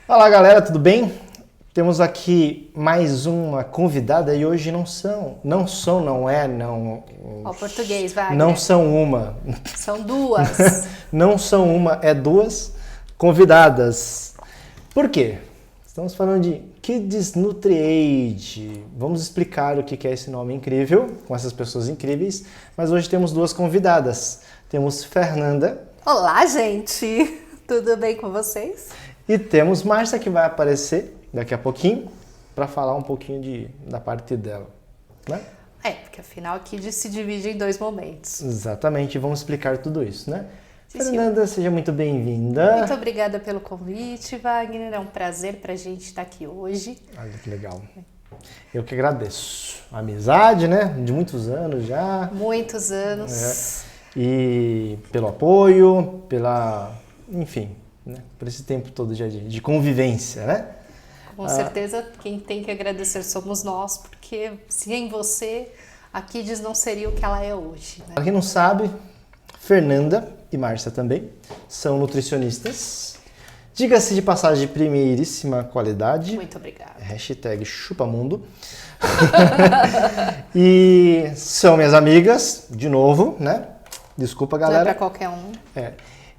Olá galera, tudo bem? Temos aqui mais uma convidada e hoje não Ó, português, Wagner. não são uma, São duas. não são uma, é duas convidadas. Por quê? Estamos falando de Kids NutriAid. Vamos explicar o que é esse nome incrível, com essas pessoas incríveis, mas hoje temos duas convidadas. Temos Fernanda. Olá, gente. Tudo bem com vocês? E temos Márcia, que vai aparecer daqui a pouquinho para falar um pouquinho da parte dela, né? Porque afinal aqui se divide em dois momentos. Exatamente, vamos explicar tudo isso, né? Sim, Fernanda, seja muito bem-vinda. Muito obrigada pelo convite, Wagner. É um prazer pra gente estar aqui hoje. Olha que legal. Eu que agradeço. A amizade, né? De muitos anos já. Muitos anos. E pelo apoio, enfim, né? Por esse tempo todo de convivência, né? Com certeza, quem tem que agradecer somos nós, porque sem você, a Kids não seria o que ela é hoje. Né? Para quem não sabe, Fernanda e Márcia também são nutricionistas. Diga-se de passagem de primeiríssima qualidade. Muito obrigada. #chupamundo. E são minhas amigas, de novo, né? Desculpa, galera. Não é pra qualquer um.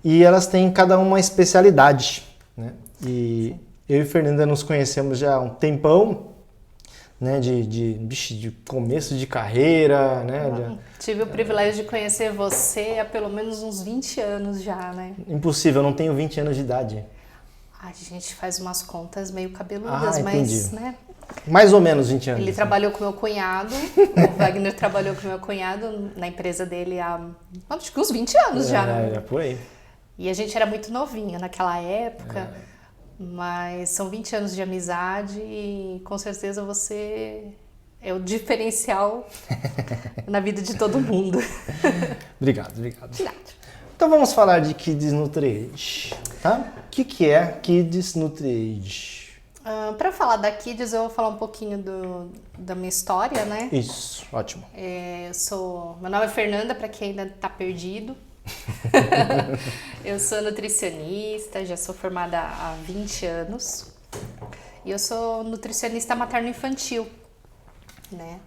E elas têm cada uma especialidade, né? E eu e Fernanda nos conhecemos já há um tempão, né? De começo de carreira, né? Tive o privilégio de conhecer você há pelo menos uns 20 anos já, né? Impossível, eu não tenho 20 anos de idade. A gente faz umas contas meio cabeludas, entendi. mas, né? Mais ou menos 20 anos. Ele trabalhou com meu cunhado, o Wagner trabalhou com meu cunhado na empresa dele há, acho que uns 20 anos já. É, por aí. E a gente era muito novinho naquela época, mas são 20 anos de amizade e com certeza você é o diferencial na vida de todo mundo. Obrigado. De nada. Então vamos falar de Kids NutriAid, tá? O que é Kids NutriAid? Para falar da Kids, eu vou falar um pouquinho da minha história, né? Isso, ótimo. Meu nome é Fernanda, para quem ainda tá perdido. Eu sou nutricionista, já sou formada há 20 anos. E eu sou nutricionista materno-infantil, né?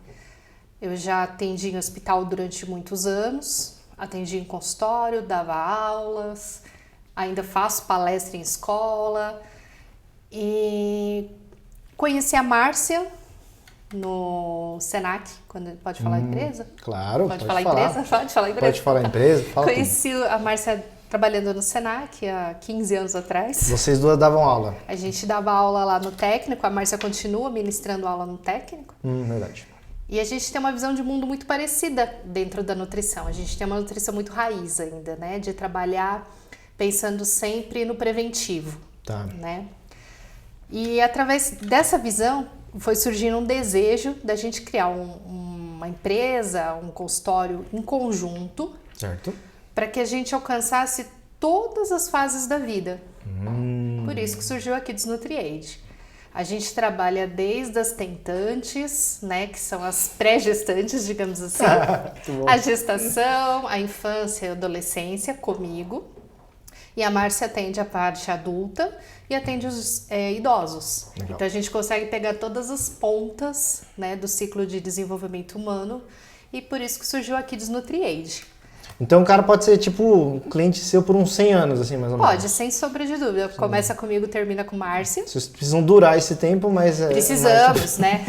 Eu já atendi em hospital durante muitos anos, atendi em consultório, dava aulas, ainda faço palestra em escola. E conheci a Márcia no Senac, pode falar empresa? Claro, pode falar empresa? Pode falar empresa? Pode falar empresa, fala Conheci a Márcia trabalhando no Senac há 15 anos atrás. Vocês duas davam aula? A gente dava aula lá no técnico, a Márcia continua ministrando aula no técnico. Verdade. E a gente tem uma visão de mundo muito parecida dentro da nutrição. A gente tem uma nutrição muito raiz ainda, né? De trabalhar pensando sempre no preventivo, né? E através dessa visão foi surgindo um desejo da gente criar uma empresa, um consultório em conjunto, certo? Para que a gente alcançasse todas as fases da vida. Por isso que surgiu a Kids NutriAid. A gente trabalha desde as tentantes, né, que são as pré-gestantes, digamos assim, a gestação, a infância e a adolescência comigo. E a Márcia atende a parte adulta e atende os idosos. Legal. Então a gente consegue pegar todas as pontas, né, do ciclo de desenvolvimento humano e por isso que surgiu a Kids NutriAid. Então o cara pode ser tipo cliente seu por uns 100 anos, assim, mais ou menos? Pode, sem sombra de dúvida. Começa comigo, termina com Márcia. Vocês precisam durar esse tempo, mas... Precisamos, né?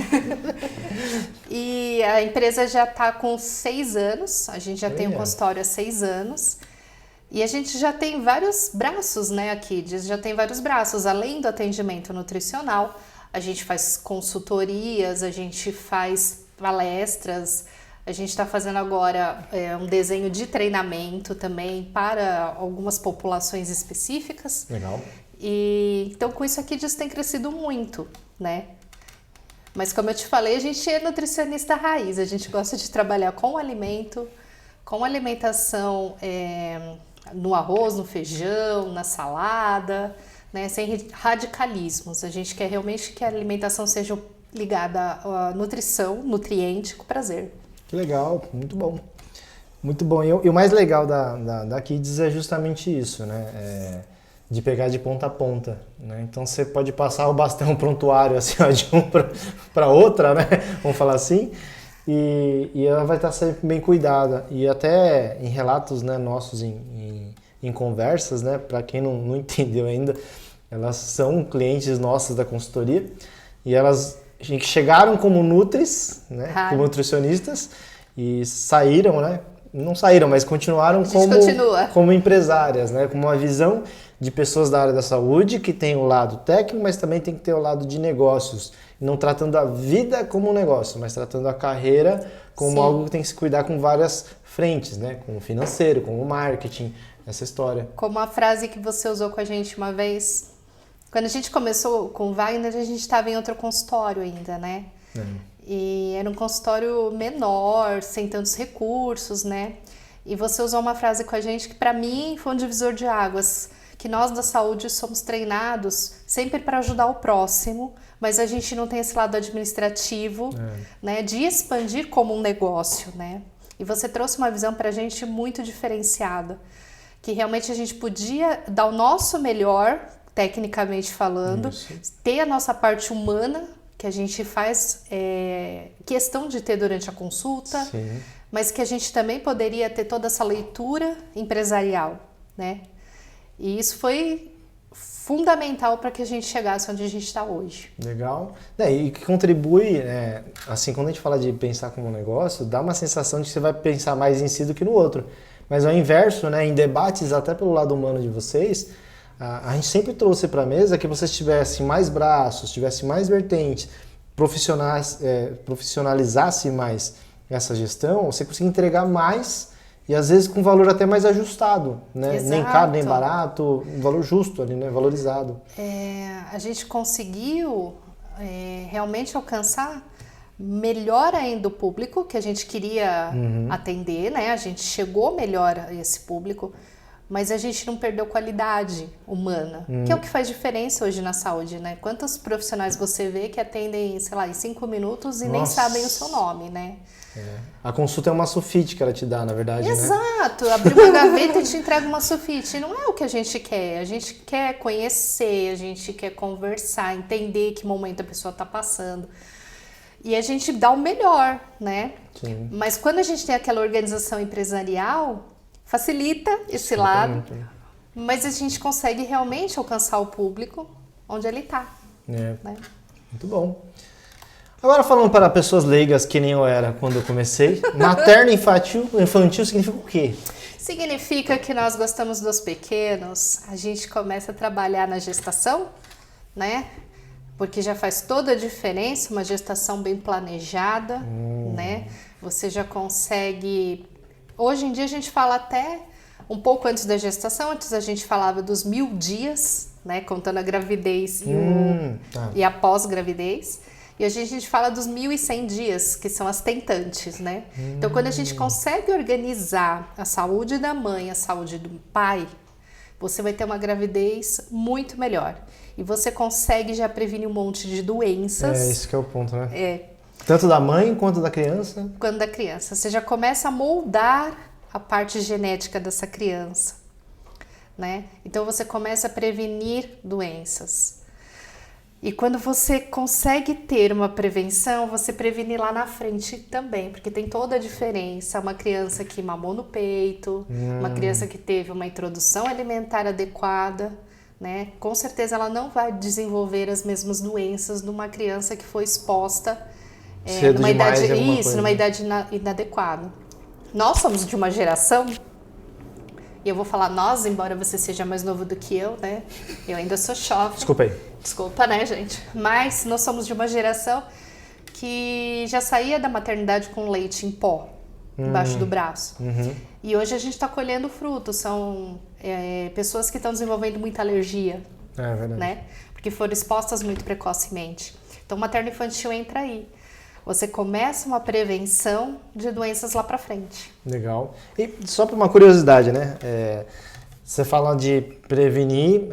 E a empresa já está com 6 anos, a gente já tem um consultório há 6 anos. E a gente já tem vários braços, né, aqui, já tem vários braços. Além do atendimento nutricional, a gente faz consultorias, a gente faz palestras, a gente está fazendo agora um desenho de treinamento também para algumas populações específicas. Legal. E então com isso aqui tem crescido muito, né? Mas como eu te falei, a gente é nutricionista raiz, a gente gosta de trabalhar com alimento, com alimentação no arroz, no feijão, na salada, né? Sem radicalismos. A gente quer realmente que a alimentação seja ligada à nutrição, nutriente com prazer. Que legal, muito bom. Muito bom. E o mais legal da Kids é justamente isso, né? de pegar de ponta a ponta, né? Então você pode passar o bastão prontuário assim, ó, de um para outra, né? Vamos falar assim, e ela vai estar sempre bem cuidada. E até em relatos, né, nossos em conversas, né? Para quem não entendeu ainda, elas são clientes nossas da consultoria e elas chegaram como nutris, né? Como nutricionistas e saíram, né? Não saíram, mas continuaram como empresárias, né? Com uma visão de pessoas da área da saúde que tem o lado técnico, mas também tem que ter o lado de negócios. Não tratando a vida como um negócio, mas tratando a carreira como algo que tem que se cuidar com várias frentes, né? Como o financeiro, como o marketing, essa história. Como a frase que você usou com a gente uma vez, quando a gente começou com o Wagner, a gente estava em outro consultório ainda, né? E era um consultório menor, sem tantos recursos, né? E você usou uma frase com a gente que para mim foi um divisor de águas, que nós da saúde somos treinados sempre para ajudar o próximo, mas a gente não tem esse lado administrativo, né, de expandir como um negócio, né? E você trouxe uma visão para a gente muito diferenciada, que realmente a gente podia dar o nosso melhor, tecnicamente falando, ter a nossa parte humana, que a gente faz questão de ter durante a consulta, mas que a gente também poderia ter toda essa leitura empresarial, né? E isso foi fundamental para que a gente chegasse onde a gente está hoje. Legal. E que contribui, assim, quando a gente fala de pensar como um negócio, dá uma sensação de que você vai pensar mais em si do que no outro. Mas ao inverso, né, em debates até pelo lado humano de vocês, a gente sempre trouxe para a mesa que vocês tivessem mais braços, tivessem mais vertentes, profissionalizasse mais essa gestão, você conseguia entregar mais e às vezes com valor até mais ajustado, né? Exato. Nem caro, nem barato, um valor justo ali, né? Valorizado. A gente conseguiu realmente alcançar melhor ainda o público que a gente queria atender, né? A gente chegou melhor a esse público, mas a gente não perdeu qualidade humana, que é o que faz diferença hoje na saúde, né? Quantos profissionais você vê que atendem, sei lá, em 5 minutos e nem sabem o seu nome, né? A consulta é uma sulfite que ela te dá, na verdade, Exato, né? Abrir uma gaveta e te entrega uma sulfite. Não é o que a gente quer. A gente quer conhecer, a gente quer conversar, entender que momento a pessoa está passando. E a gente dá o melhor, né? Sim. Mas quando a gente tem aquela organização empresarial, facilita esse lado, mas a gente consegue realmente alcançar o público onde ele está. Né? Muito bom. Agora falando para pessoas leigas que nem eu era quando eu comecei, materno infantil significa o quê? Significa que nós gostamos dos pequenos, a gente começa a trabalhar na gestação, né? Porque já faz toda a diferença, uma gestação bem planejada, né? Você já consegue... Hoje em dia a gente fala até um pouco antes da gestação, antes a gente falava dos 1000 dias, né? Contando a gravidez e a pós-gravidez. E hoje a gente fala dos 1100 dias, que são as tentantes, né? Então, quando a gente consegue organizar a saúde da mãe, a saúde do pai, você vai ter uma gravidez muito melhor. E você consegue já prevenir um monte de doenças. Esse que é o ponto, né? Tanto da mãe quanto da criança? Quanto da criança. Você já começa a moldar a parte genética dessa criança, né? Então, você começa a prevenir doenças. E quando você consegue ter uma prevenção, você previne lá na frente também, porque tem toda a diferença. Uma criança que mamou no peito, uma criança que teve uma introdução alimentar adequada, né? Com certeza ela não vai desenvolver as mesmas doenças de uma criança que foi exposta numa idade inadequada. Nós somos de uma geração, e eu vou falar nós, embora você seja mais novo do que eu, né? Eu ainda sou jovem. Desculpa aí. Desculpa, né, gente? Mas nós somos de uma geração que já saía da maternidade com leite em pó, embaixo do braço. E hoje a gente está colhendo frutos. São pessoas que estão desenvolvendo muita alergia, verdade. Né? Porque foram expostas muito precocemente. Então, o materno-infantil entra aí. Você começa uma prevenção de doenças lá para frente. Legal. E só por uma curiosidade, né? Você fala de prevenir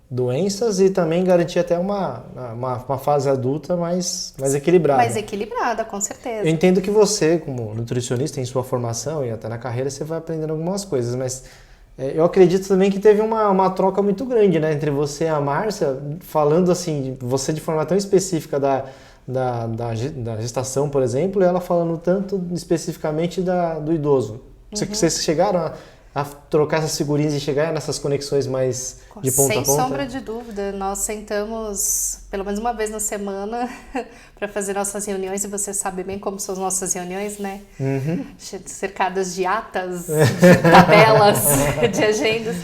doenças e também garantir até uma fase adulta mais equilibrada. Mais equilibrada, com certeza. Eu entendo que você, como nutricionista, em sua formação e até na carreira, você vai aprendendo algumas coisas, mas Eu acredito também que teve uma troca muito grande, né, entre você e a Márcia, falando assim, você de forma tão específica da gestação, por exemplo, e ela falando tanto especificamente do idoso. Vocês chegaram a trocar essas figurinhas e chegar nessas conexões mais de ponta a ponta? Sem sombra de dúvida, nós sentamos pelo menos uma vez na semana para fazer nossas reuniões, e você sabe bem como são as nossas reuniões, né? Cercadas de atas, de tabelas, de agendas.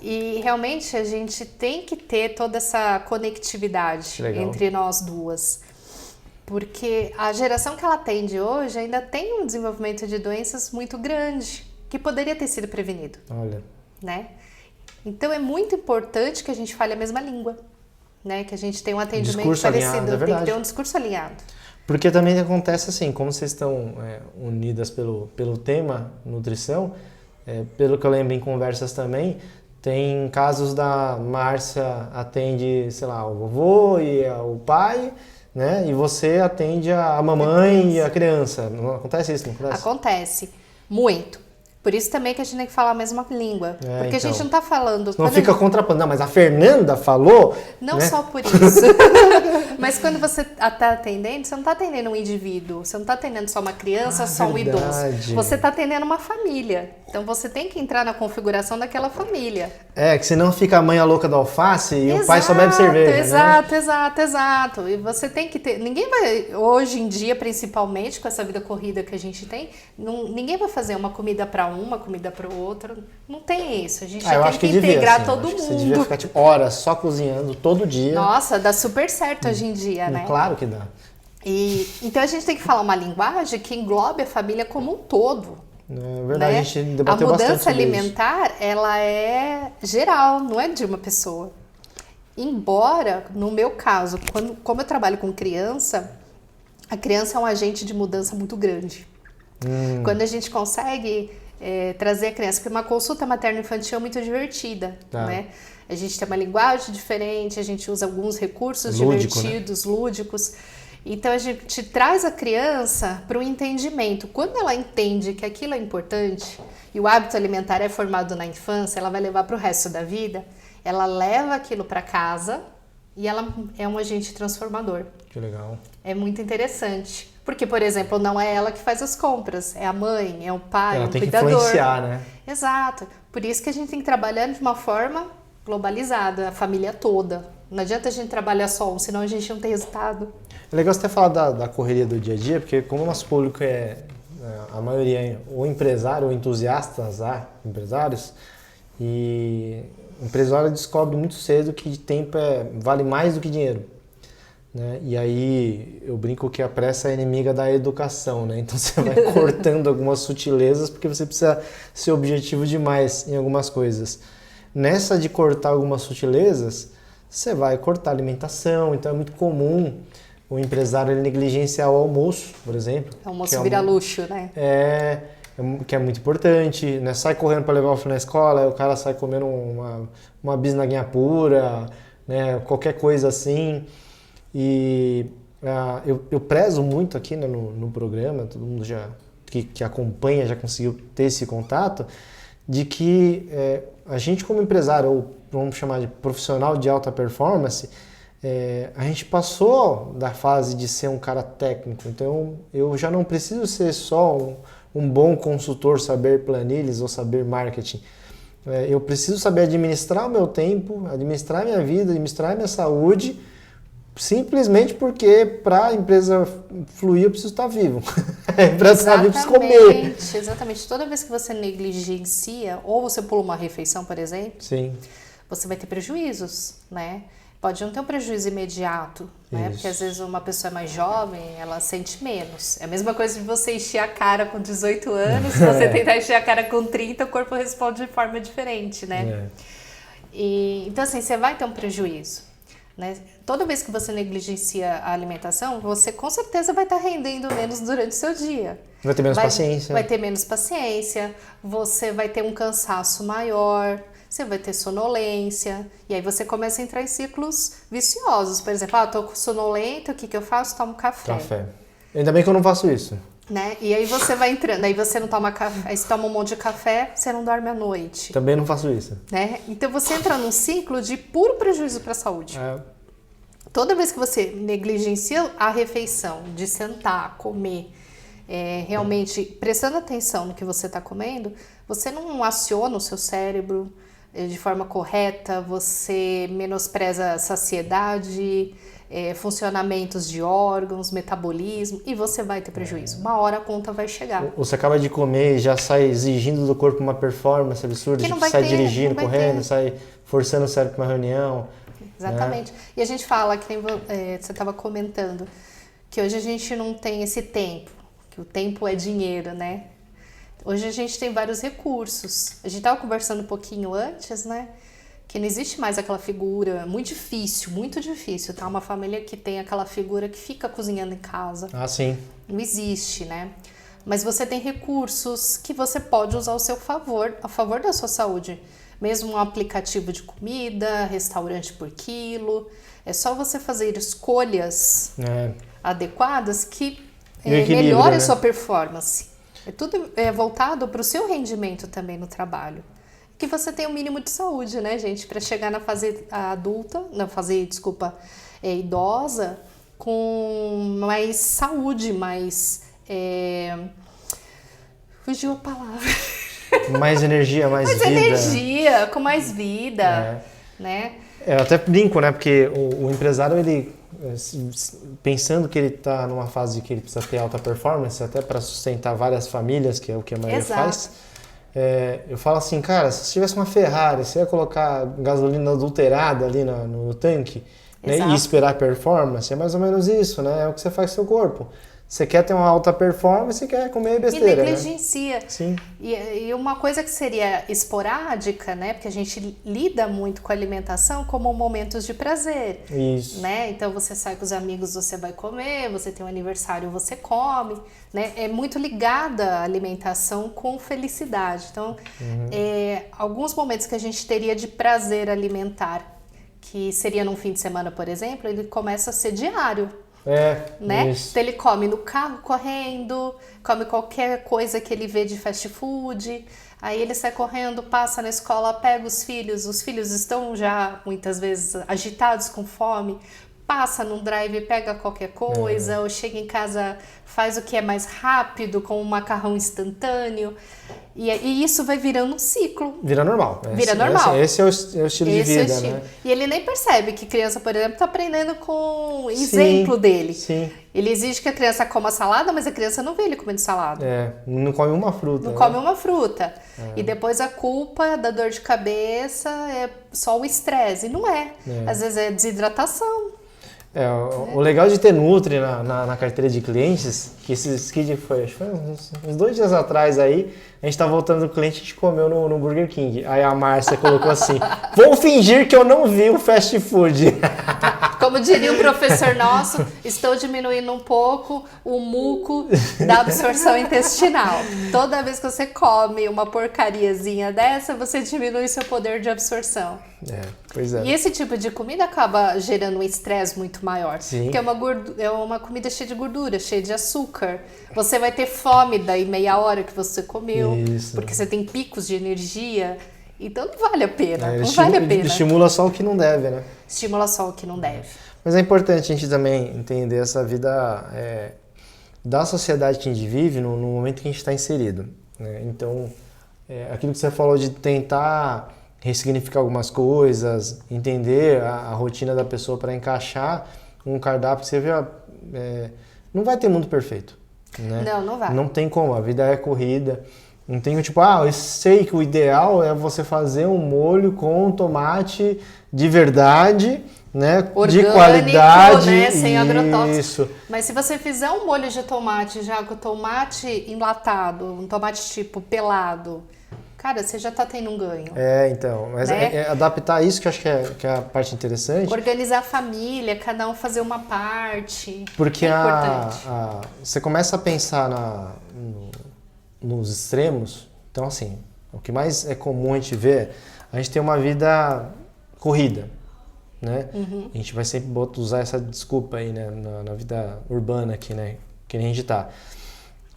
E realmente a gente tem que ter toda essa conectividade entre nós duas. Porque a geração que ela atende hoje ainda tem um desenvolvimento de doenças muito grande, que poderia ter sido prevenido. Olha. Né? Então é muito importante que a gente fale a mesma língua, né? Que a gente tenha um atendimento discurso parecido, alinhado, tem que ter um discurso alinhado. Porque também acontece assim, como vocês estão unidas pelo tema nutrição, pelo que eu lembro em conversas também, tem casos da Márcia atende, sei lá, o vovô e o pai, né? E você atende a mamãe e a criança. Não acontece isso, não acontece? Acontece, muito. Por isso também que a gente tem que falar a mesma língua. Porque a gente não tá falando... Não fica contrapondo. Não, mas a Fernanda falou... Não, né? só por isso. Mas quando você tá atendendo, você não tá atendendo um indivíduo. Você não tá atendendo só uma criança, só um idoso. Você tá atendendo uma família. Então você tem que entrar na configuração daquela família. Que senão fica a mãe a louca da alface e o pai só bebe cerveja, Exato. E você tem que ter... Ninguém vai... Hoje em dia, principalmente, com essa vida corrida que a gente tem, ninguém vai fazer uma comida para uma comida para o outro. Não tem isso. A gente tem que integrar todo mundo. Você devia ficar tipo, horas só cozinhando todo dia. Nossa, dá super certo hoje em dia, né? Claro que dá. Então a gente tem que falar uma linguagem que englobe a família como um todo. É verdade, né? a gente debateu bastante. A mudança alimentar, ela é geral, não é de uma pessoa. Embora, no meu caso, como eu trabalho com criança, a criança é um agente de mudança muito grande. Quando a gente consegue trazer a criança para uma consulta materno-infantil muito divertida, né? A gente tem uma linguagem diferente, a gente usa alguns recursos divertidos, lúdicos. Então a gente traz a criança para o entendimento. Quando ela entende que aquilo é importante e o hábito alimentar é formado na infância, ela vai levar para o resto da vida, ela leva aquilo para casa e ela é um agente transformador. Que legal. É muito interessante. Porque, por exemplo, não é ela que faz as compras, é a mãe, é o pai, ela o tem cuidador. Que influenciar, né? Exato. Por isso que a gente tem que trabalhar de uma forma globalizada, a família toda. Não adianta a gente trabalhar só um, senão a gente não tem resultado. É legal você ter falado da correria do dia a dia, porque como o nosso público a maioria é ou empresário ou entusiastas, empresários, e o empresário descobre muito cedo que tempo vale mais do que dinheiro. Né? E aí eu brinco que a pressa é inimiga da educação, né? Então você vai cortando algumas sutilezas porque você precisa ser objetivo demais em algumas coisas. Nessa de cortar algumas sutilezas, você vai cortar a alimentação, então é muito comum o empresário ele negligenciar o almoço, por exemplo. O almoço vira luxo, né? Que é muito importante, né? Sai correndo para levar o filho na escola, aí o cara sai comendo uma bisnaguinha pura, né? Qualquer coisa assim. E eu prezo muito aqui, né, no programa, todo mundo que acompanha já conseguiu ter esse contato, de que a gente como empresário, ou vamos chamar de profissional de alta performance, a gente passou da fase de ser um cara técnico, então eu já não preciso ser só um bom consultor, saber planilhas ou saber marketing. Eu preciso saber administrar o meu tempo, administrar a minha vida, administrar a minha saúde, simplesmente porque para a empresa fluir eu preciso estar vivo. Para estar vivo eu preciso comer. Exatamente. Toda vez que você negligencia, ou você pula uma refeição, por exemplo, sim, você vai ter prejuízos, né? Pode não ter um prejuízo imediato, né? Porque às vezes uma pessoa é mais jovem, ela sente menos. É a mesma coisa de você encher a cara com 18 anos, se você tentar encher a cara com 30, o corpo responde de forma diferente, né? Então assim, você vai ter um prejuízo, né? Toda vez que você negligencia a alimentação, você com certeza vai estar rendendo menos durante o seu dia. Vai ter menos paciência. Vai ter menos paciência, você vai ter um cansaço maior, você vai ter sonolência, e aí você começa a entrar em ciclos viciosos. Por exemplo, tô sonolento, o que eu faço? Tomo café. Ainda bem que eu não faço isso. né? E aí você vai entrando, aí você não toma café, aí você toma um monte de café, você não dorme à noite. Também não faço isso. Né? Então você entra num ciclo de puro prejuízo para a saúde. Toda vez que você negligencia a refeição, de sentar, comer, realmente prestando atenção no que você está comendo, você não aciona o seu cérebro de forma correta, você menospreza a saciedade, funcionamentos de órgãos, metabolismo, e você vai ter prejuízo. Uma hora a conta vai chegar. Você acaba de comer e já sai exigindo do corpo uma performance absurda, Que não tipo, vai sai ter, dirigindo, não vai correndo, ter. sai forçando o cérebro para uma reunião. Exatamente. Né? E a gente fala, que você estava comentando, que hoje a gente não tem esse tempo, que o tempo é dinheiro, né? Hoje a gente tem vários recursos. A gente estava conversando um pouquinho antes, né? Que não existe mais aquela figura, muito difícil, tá? Uma família que tem aquela figura que fica cozinhando em casa. Ah, sim. Não existe, né? Mas você tem recursos que você pode usar ao seu favor, a favor da sua saúde. Mesmo um aplicativo de comida, restaurante por quilo. É só você fazer escolhas adequadas que melhora né? a sua performance. É tudo voltado para o seu rendimento também no trabalho. Que você tenha um mínimo de saúde, né, gente? Para chegar na fase adulta, idosa, com mais saúde, mais... Fugiu a palavra. Mais energia, mais vida. Mais energia, com mais vida, né? Eu até brinco, né? Porque o empresário, ele, pensando que ele está numa fase que ele precisa ter alta performance, até para sustentar várias famílias, que é o que a maioria faz, eu falo assim, cara, se você tivesse uma Ferrari, você ia colocar gasolina adulterada ali no tanque, né, e esperar performance? É mais ou menos isso, né? É o que você faz com o seu corpo. Você quer ter uma alta performance e quer comer besteira, e negligencia. Né? Sim. E uma coisa que seria esporádica, né? Porque a gente lida muito com a alimentação como momentos de prazer. Isso. Né? Então você sai com os amigos, você vai comer, você tem um aniversário, você come. Né? É muito ligada a alimentação com felicidade. Então, alguns momentos que a gente teria de prazer alimentar, que seria num fim de semana, por exemplo, ele começa a ser diário. Né? Isso. Então ele come no carro correndo, come qualquer coisa que ele vê de fast food, aí ele sai correndo, passa na escola, pega os filhos estão já muitas vezes agitados com fome, passa num drive, pega qualquer coisa, ou chega em casa, faz o que é mais rápido, com um macarrão instantâneo, e isso vai virando um ciclo. Vira normal. Vira normal. Esse é o estilo de vida, né? E ele nem percebe que criança, por exemplo, está aprendendo com o exemplo dele. Sim. Ele exige que a criança coma salada, mas a criança não vê ele comendo salada. Não come uma fruta. Não come uma fruta. E depois a culpa da dor de cabeça é só o estresse. E não é. Às vezes é desidratação. O legal de ter Nutri na carteira de clientes, que esses que foi uns 2 dias atrás aí, a gente tá voltando do cliente, a gente comeu no Burger King. Aí a Márcia colocou assim, vou fingir que eu não vi o fast food. Como diria um professor nosso, estou diminuindo um pouco o muco da absorção intestinal. Toda vez que você come uma porcariazinha dessa, você diminui seu poder de absorção. Pois é. E esse tipo de comida acaba gerando um estresse muito maior. Sim. Porque é uma comida cheia de gordura, cheia de açúcar. Você vai ter fome daí meia hora que você comeu. Isso. Porque você tem picos de energia. Então não vale a pena. Não vale a pena. Estimula só o que não deve, né? Estimula só o que não deve. Mas é importante a gente também entender essa vida da sociedade que a gente vive no momento que a gente está inserido, né? Então, aquilo que você falou de tentar ressignificar algumas coisas, entender a rotina da pessoa para encaixar um cardápio, você vê, não vai ter mundo perfeito, né? Não vai. Não tem como, a vida é corrida. Não tem tipo, eu sei que o ideal é você fazer um molho com tomate de verdade, né? Orgânico, de qualidade, né? Sem agrotóxicos. Isso. Mas se você fizer um molho de tomate já com tomate enlatado, um tomate tipo pelado, cara, você já tá tendo um ganho. Então, mas né? Adaptar isso que eu acho que é a parte interessante. Organizar a família, cada um fazer uma parte. Porque é importante. Você começa a pensar nos extremos. Então, assim, o que mais é comum a gente ver, a gente tem uma vida corrida, né? A gente vai sempre usar essa desculpa aí, né, na vida urbana aqui, né, que nem a gente tá.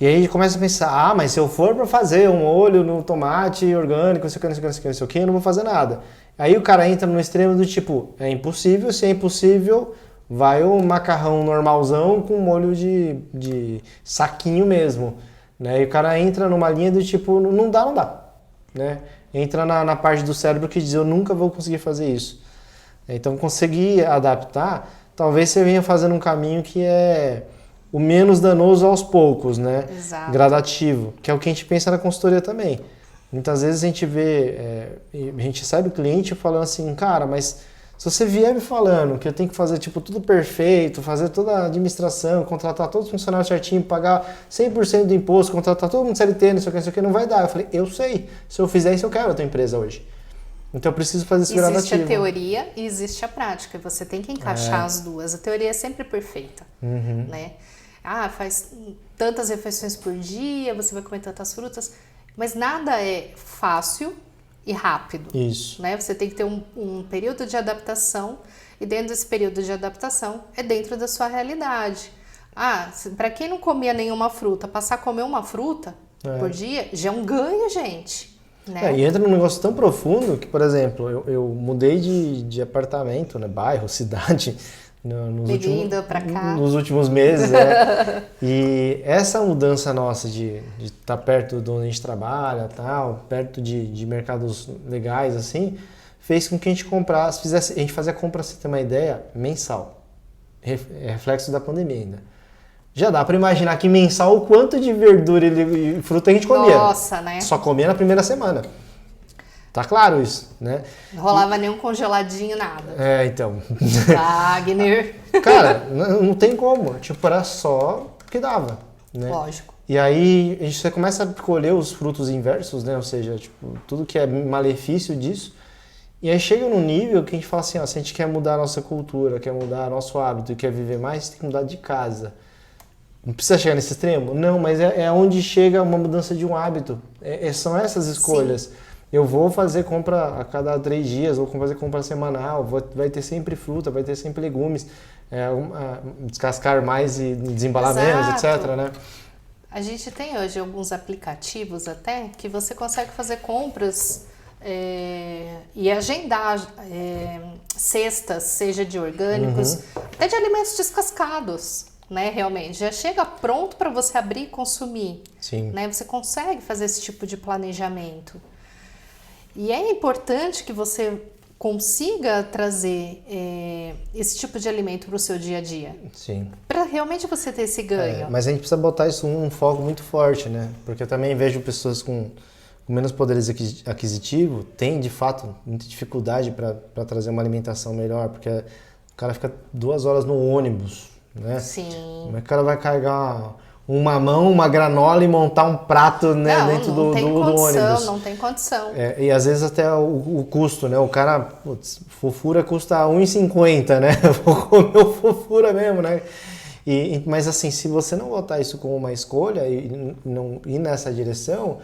E aí a gente começa a pensar, mas se eu for para fazer um molho no tomate orgânico, não sei o que, não sei o que, não sei o que, eu não vou fazer nada. Aí o cara entra no extremo do tipo, é impossível, se é impossível, vai o macarrão normalzão com molho de saquinho mesmo. Né? E o cara entra numa linha do tipo, não dá. Né? Entra na parte do cérebro que diz, eu nunca vou conseguir fazer isso. Então conseguir adaptar, talvez você venha fazendo um caminho que é o menos danoso aos poucos, né? Exato. Gradativo, que é o que a gente pensa na consultoria também. Muitas vezes a gente vê, a gente sai do cliente falando assim, cara, mas se você vier me falando que eu tenho que fazer tipo tudo perfeito, fazer toda a administração, contratar todos os funcionários certinho, pagar 100% do imposto, contratar todo mundo CLT, não sei o que, não vai dar. Eu falei, eu sei, se eu fizer isso eu quero a tua empresa hoje. Então eu preciso fazer isso gradativo. Existe a teoria e existe a prática. Você tem que encaixar as duas. A teoria é sempre perfeita, né? Faz tantas refeições por dia, você vai comer tantas frutas, mas nada é fácil e rápido. Isso. Né? Você tem que ter um período de adaptação e dentro desse período de adaptação é dentro da sua realidade. Para quem não comia nenhuma fruta, passar a comer uma fruta por dia já é um ganho, gente. Né? E entra num negócio tão profundo que, por exemplo, eu mudei de apartamento, né, bairro, cidade, nos últimos meses. E essa mudança nossa de estar perto de onde a gente trabalha, tal, perto de mercados legais, assim, fez com que a gente comprasse, a gente fazia compra, pra você ter uma ideia, mensal. Reflexo da pandemia ainda. Já dá pra imaginar que mensal o quanto de verdura e fruta a gente comia. Nossa, né? Só comia na primeira semana. Tá claro isso, né? Não rolava nenhum congeladinho, nada. Então. Wagner. Cara, não tem como. Tipo, era só o que dava, né? Lógico. E aí você começa a colher os frutos inversos, né? Ou seja, tipo, tudo que é malefício disso. E aí chega num nível que a gente fala assim, se a gente quer mudar a nossa cultura, quer mudar nosso hábito e quer viver mais, tem que mudar de casa. Não precisa chegar nesse extremo? Não, mas é onde chega uma mudança de um hábito. São essas escolhas. Sim. Eu vou fazer compra a cada 3 dias, vou fazer compra semanal, vai ter sempre fruta, vai ter sempre legumes, descascar mais e desembalar menos, etc. Né? A gente tem hoje alguns aplicativos até que você consegue fazer compras e agendar cestas, seja de orgânicos, até de alimentos descascados. Né, realmente, já chega pronto para você abrir e consumir. Sim. Né? Você consegue fazer esse tipo de planejamento. E é importante que você consiga trazer esse tipo de alimento para o seu dia a dia. Sim. Para realmente você ter esse ganho. Mas a gente precisa botar isso num foco muito forte, né? Porque eu também vejo pessoas com menos poder aquisitivo, tem de fato muita dificuldade para trazer uma alimentação melhor, porque o cara fica 2 horas no ônibus. Né? Sim. Como é que o cara vai carregar um mamão, uma granola e montar um prato, né, dentro do ônibus? Não tem condição. E às vezes até o custo, né? O cara, fofura custa R$1,50, né? Eu vou comer o fofura mesmo, né? Mas assim, se você não botar isso como uma escolha e não ir nessa direção,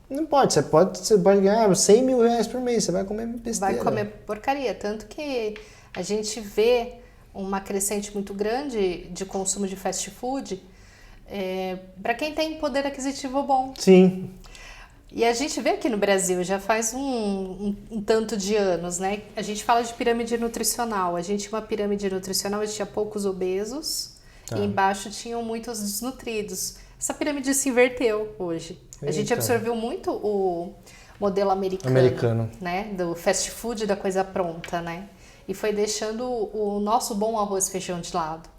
não pode. Você pode ganhar R$100 mil por mês, você vai comer besteira. Vai comer porcaria. Tanto que a gente vê uma crescente muito grande de consumo de fast food para quem tem poder aquisitivo bom. Sim. E a gente vê aqui no Brasil, já faz um tanto de anos, né? A gente fala de pirâmide nutricional. A gente tinha uma pirâmide nutricional, a gente tinha poucos obesos e embaixo tinham muitos desnutridos. Essa pirâmide se inverteu hoje. A gente absorveu muito o modelo americano. Né? Do fast food, da coisa pronta, né? E foi deixando o nosso bom arroz e feijão de lado.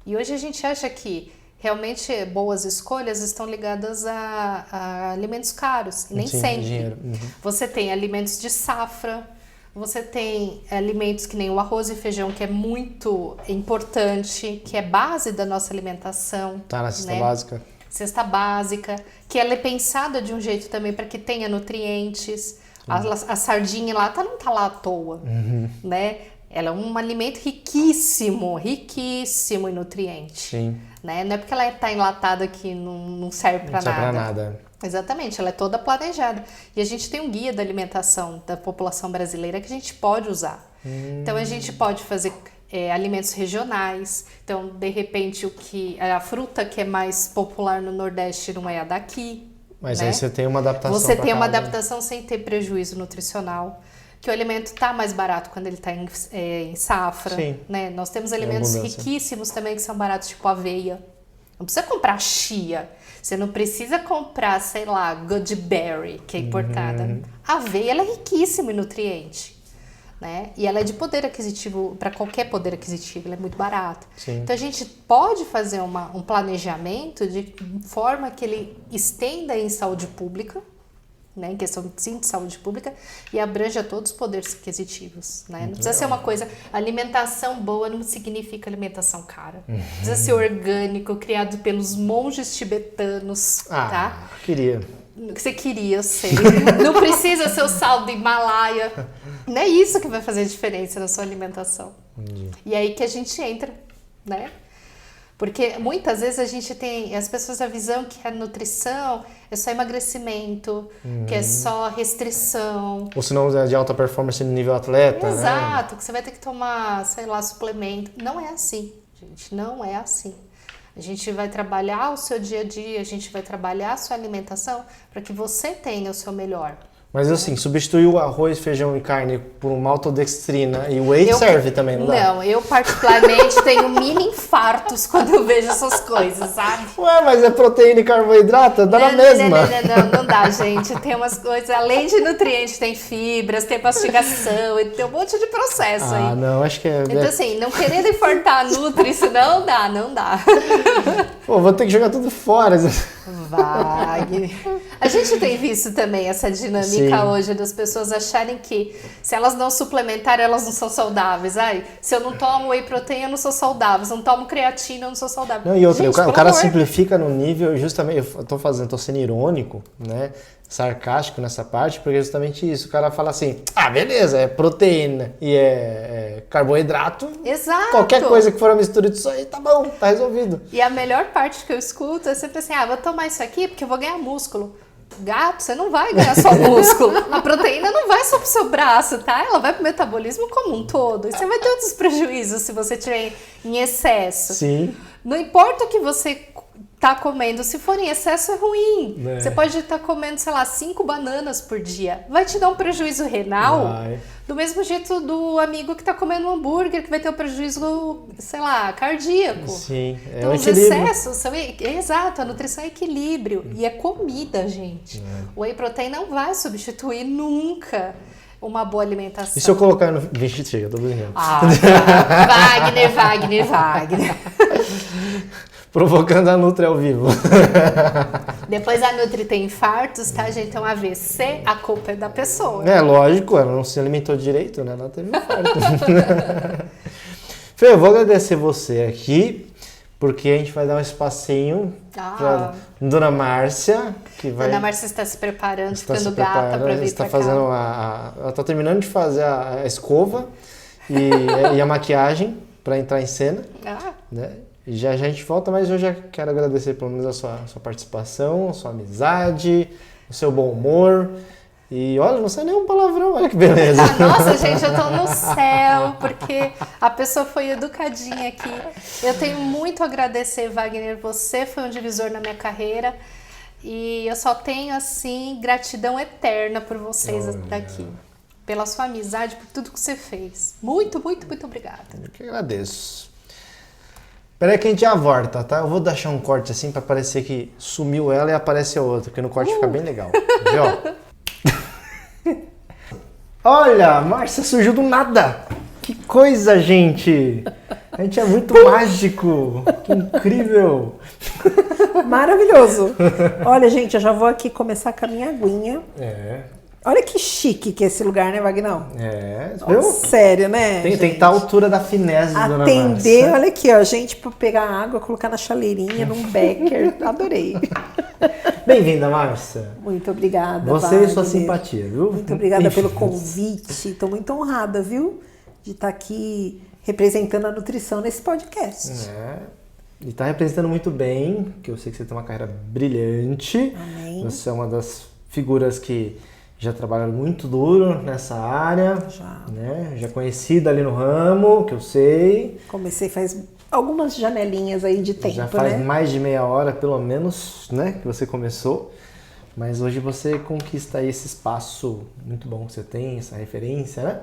E hoje a gente acha que realmente boas escolhas estão ligadas a alimentos caros. E nem sempre. Dinheiro. Você tem alimentos de safra, você tem alimentos que nem o arroz e feijão, que é muito importante, que é base da nossa alimentação. Tá na cesta básica. Cesta básica, que ela é pensada de um jeito também para que tenha nutrientes. A sardinha em lata não tá lá à toa, né? Ela é um alimento riquíssimo em nutrientes. Sim. Né? Não é porque ela tá enlatada que não serve para nada. Não serve para nada. Exatamente, ela é toda planejada. E a gente tem um guia da alimentação da população brasileira que a gente pode usar. Então a gente pode fazer alimentos regionais. Então, de repente, a fruta que é mais popular no Nordeste não é a daqui. Mas né? aí você tem uma adaptação. Você tem uma adaptação sem ter prejuízo nutricional. Que o alimento está mais barato quando ele está em safra. Sim. Né? Nós temos alimentos riquíssimos também que são baratos, tipo aveia. Não precisa comprar chia. Você não precisa comprar, sei lá, goodberry, que é importada. A aveia, ela é riquíssima em nutriente. Né? E ela é de poder aquisitivo, para qualquer poder aquisitivo, ela é muito barata. Sim. Então a gente pode fazer um planejamento de forma que ele estenda em saúde pública, né? Em questão sim, de saúde pública, e abranja todos os poderes aquisitivos. Né? Não precisa ser uma coisa. Alimentação boa não significa alimentação cara. Precisa ser orgânico, criado pelos monges tibetanos. Tá? Queria. Que você queria, eu sei. Não precisa ser o sal do Himalaia. Não é isso que vai fazer diferença na sua alimentação. E é aí que a gente entra, né? Porque muitas vezes a gente tem as pessoas a visão que a nutrição é só emagrecimento, que é só restrição. Ou se não é de alta performance no nível atleta, Exato, né? que você vai ter que tomar, sei lá, suplemento. Não é assim, gente, não é assim. A gente vai trabalhar o seu dia a dia, a gente vai trabalhar a sua alimentação para que você tenha o seu melhor. Mas assim, substituir o arroz, feijão e carne por uma maltodextrina e whey serve também, não dá? Não, eu particularmente tenho mini infartos quando eu vejo essas coisas, sabe? Ué, mas é proteína e carboidrato, dá na mesma. Não dá, gente. Tem umas coisas, além de nutrientes, tem fibras, tem mastigação, tem um monte de processo aí. Não, acho que é... Então assim, não querendo enfortar a Nutri, isso não dá. Pô, vou ter que jogar tudo fora. Wagner. A gente tem visto também essa dinâmica hoje das pessoas acharem que se elas não suplementarem, elas não são saudáveis. Ai, se eu não tomo whey protein, eu não sou saudável. Se eu não tomo creatina, eu não sou saudável. Não, e outra, gente, o cara simplifica no nível, justamente, eu tô sendo irônico, né? Sarcástico nessa parte, porque é justamente isso. O cara fala assim, beleza, é proteína e é carboidrato. Exato. Qualquer coisa que for a mistura disso aí, tá bom, tá resolvido. E a melhor parte que eu escuto é sempre assim, vou tomar isso aqui porque eu vou ganhar músculo. Gato, você não vai ganhar só músculo. A proteína não vai só pro seu braço, tá? Ela vai pro metabolismo como um todo. E você vai ter outros prejuízos se você tiver em excesso. Sim. Não importa o que você tá comendo, se for em excesso é ruim. Você pode estar comendo, sei lá, 5 bananas por dia. Vai te dar um prejuízo renal, do mesmo jeito do amigo que tá comendo um hambúrguer, que vai ter um prejuízo, sei lá, cardíaco. Sim, então os excessos são... Exato, a nutrição é equilíbrio. E é comida, gente. O whey protein não vai substituir nunca uma boa alimentação. E se eu colocar no... Vixe, chega, tô brincando. Wagner. Provocando a Nutri ao vivo. Depois a Nutri tem infartos, tá, gente? Então, AVC, a culpa é da pessoa. Lógico, ela não se alimentou direito, né? Ela teve infarto. Fê, eu vou agradecer você aqui, porque a gente vai dar um espacinho pra Dona Márcia, que vai... Dona Márcia está se preparando, ficando gata pra vir pra cá. Ela tá terminando de fazer a escova e a maquiagem pra entrar em cena, né? E já a gente volta, mas eu já quero agradecer pelo menos a sua participação, a sua amizade, o seu bom humor. E olha, não sei nenhum palavrão, olha que beleza. Nossa, gente, eu tô no céu, porque a pessoa foi educadinha aqui. Eu tenho muito a agradecer, Wagner, você foi um divisor na minha carreira. E eu só tenho, assim, gratidão eterna por vocês daqui. Pela sua amizade, por tudo que você fez. Muito, muito, muito obrigada. Eu que agradeço. Peraí que a gente já volta, tá? Eu vou deixar um corte assim pra parecer que sumiu ela e apareceu outra, porque no corte fica bem legal. Viu? Olha, a Márcia surgiu do nada. Que coisa, gente. A gente é muito mágico. Que incrível. Maravilhoso. Olha, gente, eu já vou aqui começar com a minha aguinha. Olha que chique que é esse lugar, né, Vagnão? Viu? Sério, né? Tem que estar à altura da finesse, Dona Márcia. Atender, olha aqui, ó, gente, pra pegar água, colocar na chaleirinha, num becker. Adorei. Bem-vinda, Márcia. Muito obrigada, Você Wagner. e sua simpatia, viu? Muito obrigada pelo convite. Estou muito honrada, viu? De estar aqui representando a nutrição nesse podcast. E está representando muito bem, que eu sei que você tem uma carreira brilhante. Amém. Você é uma das figuras que já trabalhando muito duro nessa área, Já. né? Já conhecida ali no ramo, que eu sei. Comecei faz algumas janelinhas aí de tempo, Já faz né? mais de meia hora, pelo menos, né, que você começou. Mas hoje você conquista aí esse espaço muito bom que você tem, essa referência, né?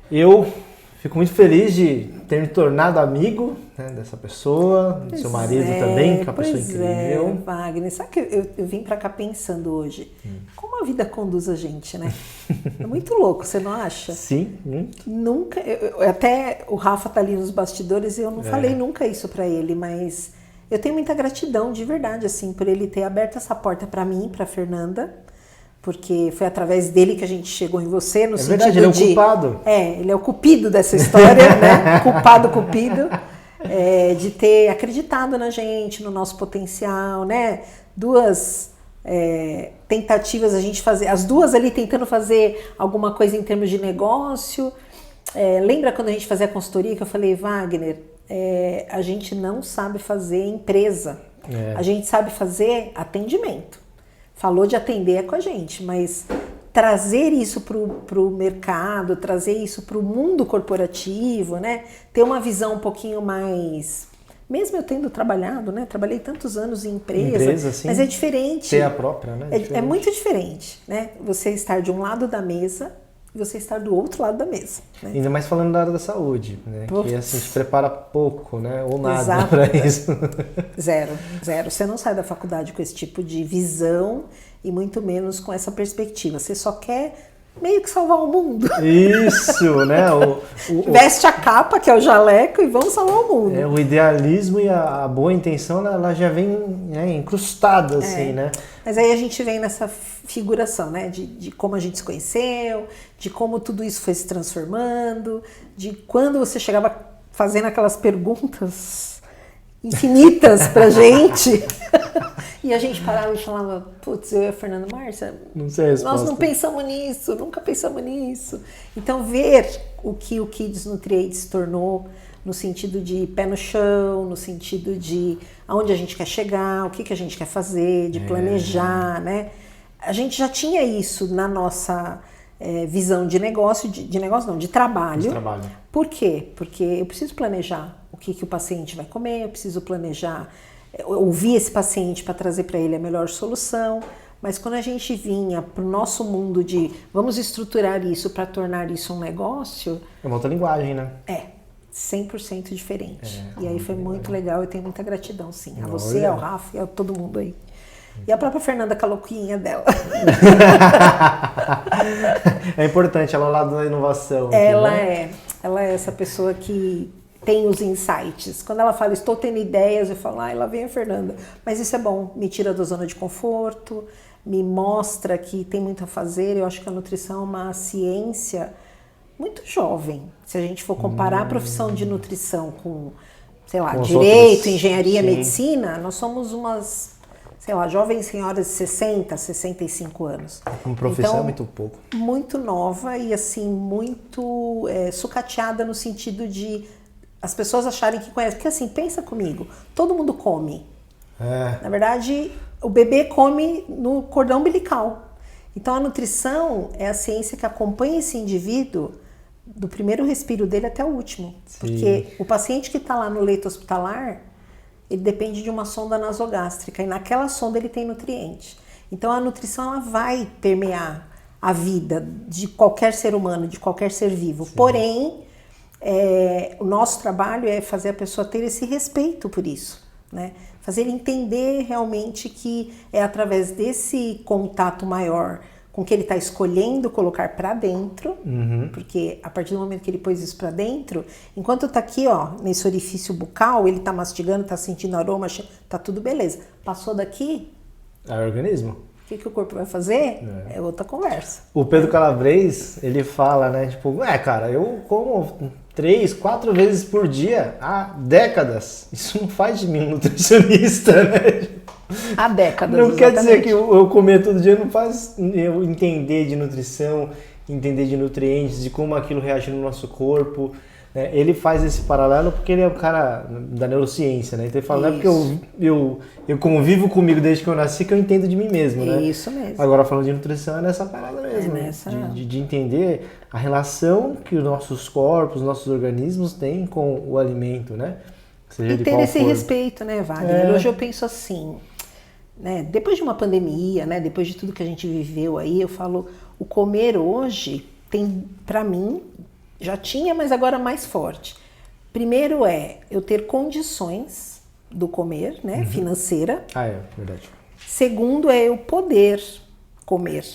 Eu fico muito feliz de ter me tornado amigo, né, dessa pessoa, do seu marido também, que é uma pessoa incrível. Wagner, sabe que eu vim pra cá pensando hoje, como a vida conduz a gente, né? É muito louco, você não acha? Sim, Nunca, até o Rafa tá ali nos bastidores e eu não falei nunca isso pra ele, mas eu tenho muita gratidão de verdade, assim, por ele ter aberto essa porta pra mim, pra Fernanda, porque foi através dele que a gente chegou em você, no sentido verdade, ele é o culpado. ele é o cupido dessa história, né? Culpado, cupido, de ter acreditado na gente, no nosso potencial, né? Duas tentativas a gente fazer, as duas ali tentando fazer alguma coisa em termos de negócio. Lembra quando a gente fazia a consultoria que eu falei, Wagner, a gente não sabe fazer empresa, a gente sabe fazer atendimento. Falou de atender com a gente, mas trazer isso para o mercado, trazer isso para o mundo corporativo, né? Ter uma visão um pouquinho mais... Mesmo eu tendo trabalhado, né? Trabalhei tantos anos em empresa sim. mas é diferente. Ter a própria, né? É muito diferente, né? Você estar de um lado da mesa e você estar do outro lado da mesa. Né? Ainda mais falando da área da saúde, né? Que assim, se prepara pouco, né? Ou nada Exato. para isso. Zero. Você não sai da faculdade com esse tipo de visão e muito menos com essa perspectiva. Você só quer meio que salvar o mundo. Isso, né? Veste a capa, que é o jaleco, e vamos salvar o mundo. O idealismo e a boa intenção, ela já vem, né, incrustada, assim, né? Mas aí a gente vem nessa figuração, né? De como a gente se conheceu, de como tudo isso foi se transformando, de quando você chegava fazendo aquelas perguntas infinitas pra gente. E a gente parava e falava, putz, eu e a Fernanda, Márcia, não sei a resposta. Nós não pensamos nisso, nunca pensamos nisso. Então, ver o que o Kids Nutriate se tornou no sentido de pé no chão, no sentido de aonde a gente quer chegar, o que a gente quer fazer, de planejar, né? A gente já tinha isso na nossa visão de negócio, de negócio não, de trabalho. De trabalho. Por quê? Porque eu preciso planejar o que o paciente vai comer, eu preciso planejar, ouvir esse paciente para trazer para ele a melhor solução. Mas quando a gente vinha para o nosso mundo de vamos estruturar isso para tornar isso um negócio... É uma outra linguagem, né? 100% diferente. E aí foi muito legal, eu tenho muita gratidão, sim. A você, ao Rafa e a todo mundo aí. E a própria Fernanda com a louquinha dela. É importante, ela é o lado da inovação. Ela aqui, né? Ela é essa pessoa que tem os insights. Quando ela fala, estou tendo ideias, eu falo, lá vem a Fernanda. Mas isso é bom, me tira da zona de conforto, me mostra que tem muito a fazer. Eu acho que a nutrição é uma ciência muito jovem. Se a gente for comparar a profissão de nutrição com, sei lá, direito, engenharia, medicina, nós somos umas, sei lá, jovens senhoras de 60, 65 anos. Como profissão então, é muito pouco. Muito nova e assim, muito sucateada no sentido de as pessoas acharem que conhecem. Porque assim, pensa comigo, todo mundo come. Na verdade, o bebê come no cordão umbilical. Então a nutrição é a ciência que acompanha esse indivíduo do primeiro respiro dele até o último. Sim. Porque o paciente que está lá no leito hospitalar, ele depende de uma sonda nasogástrica e naquela sonda ele tem nutriente. Então a nutrição ela vai permear a vida de qualquer ser humano, de qualquer ser vivo. Sim. Porém, o nosso trabalho é fazer a pessoa ter esse respeito por isso, né? Fazer ele entender realmente que é através desse contato maior com que ele está escolhendo colocar para dentro, porque a partir do momento que ele pôs isso para dentro, enquanto está aqui, ó, nesse orifício bucal, ele está mastigando, está sentindo aroma, tá tudo beleza. Passou daqui, é organismo. O que o corpo vai fazer? É outra conversa. O Pedro Calabres, ele fala, né, tipo, cara, eu como 3, 4 vezes por dia há décadas. Isso não faz de mim um nutricionista, né? Há décadas, não quer exatamente. dizer que eu comer todo dia não faz eu entender de nutrição, entender de nutrientes, de como aquilo reage no nosso corpo, Ele faz esse paralelo porque ele é o cara da neurociência, né? Então ele fala, não é porque eu convivo comigo desde que eu nasci que eu entendo de mim mesmo, né? Isso mesmo. Agora, falando de nutrição, é nessa parada mesmo, de entender a relação que os nossos corpos, os nossos organismos têm com o alimento, né? Seja e ter esse respeito, né, Wagner? Hoje eu penso assim, né? Depois de uma pandemia, né? Depois de tudo que a gente viveu aí, eu falo, o comer hoje tem, pra mim, já tinha, mas agora mais forte. Primeiro eu ter condições do comer, né? Financeira. Verdade. Segundo eu poder comer.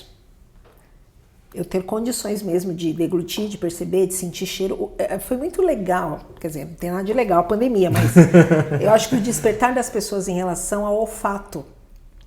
Eu ter condições mesmo de deglutir, de perceber, de sentir cheiro. Foi muito legal, quer dizer, não tem nada de legal a pandemia, mas eu acho que o despertar das pessoas em relação ao olfato.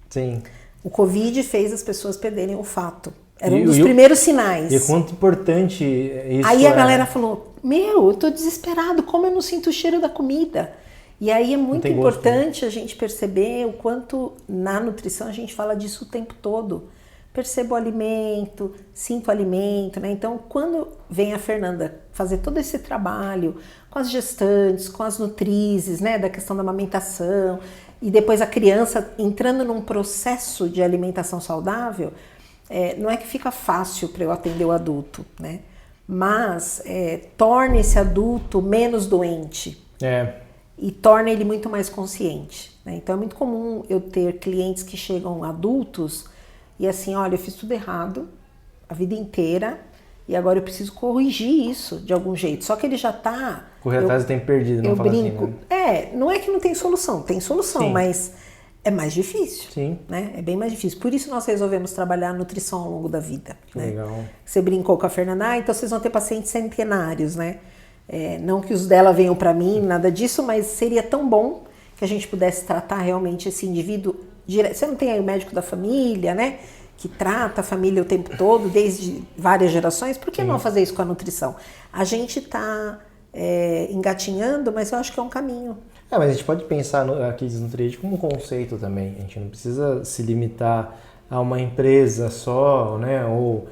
Sim. O Covid fez as pessoas perderem o olfato. Era um dos primeiros sinais. E quanto importante isso Aí a galera falou, eu tô desesperado, como eu não sinto o cheiro da comida? E aí é muito importante a gente perceber o quanto na nutrição a gente fala disso o tempo todo. Percebo o alimento, sinto o alimento, né? Então, quando vem a Fernanda fazer todo esse trabalho com as gestantes, com as nutrizes, né? Da questão da amamentação, e depois a criança entrando num processo de alimentação saudável, não é que fica fácil para eu atender o adulto, né? Mas torna esse adulto menos doente. E torna ele muito mais consciente, né? Então é muito comum eu ter clientes que chegam adultos e assim, olha, eu fiz tudo errado a vida inteira e agora eu preciso corrigir isso de algum jeito. Só que ele já tá... Correr atrás do tempo perdido, não fala brinco. Assim, né? Não é que não tem solução, Sim. Mas é mais difícil. Sim. Né? É bem mais difícil. Por isso nós resolvemos trabalhar a nutrição ao longo da vida. Né? Legal. Você brincou com a Fernanda, então vocês vão ter pacientes centenários, né? Não que os dela venham para mim, nada disso, mas seria tão bom que a gente pudesse tratar realmente esse indivíduo direto. Você não tem aí o médico da família, né? Que trata a família o tempo todo, desde várias gerações. Por que não fazer isso com a nutrição? A gente está engatinhando, mas eu acho que é um caminho. Mas a gente pode pensar aqui Desnutriente como um conceito também. A gente não precisa se limitar a uma empresa só, né? Ou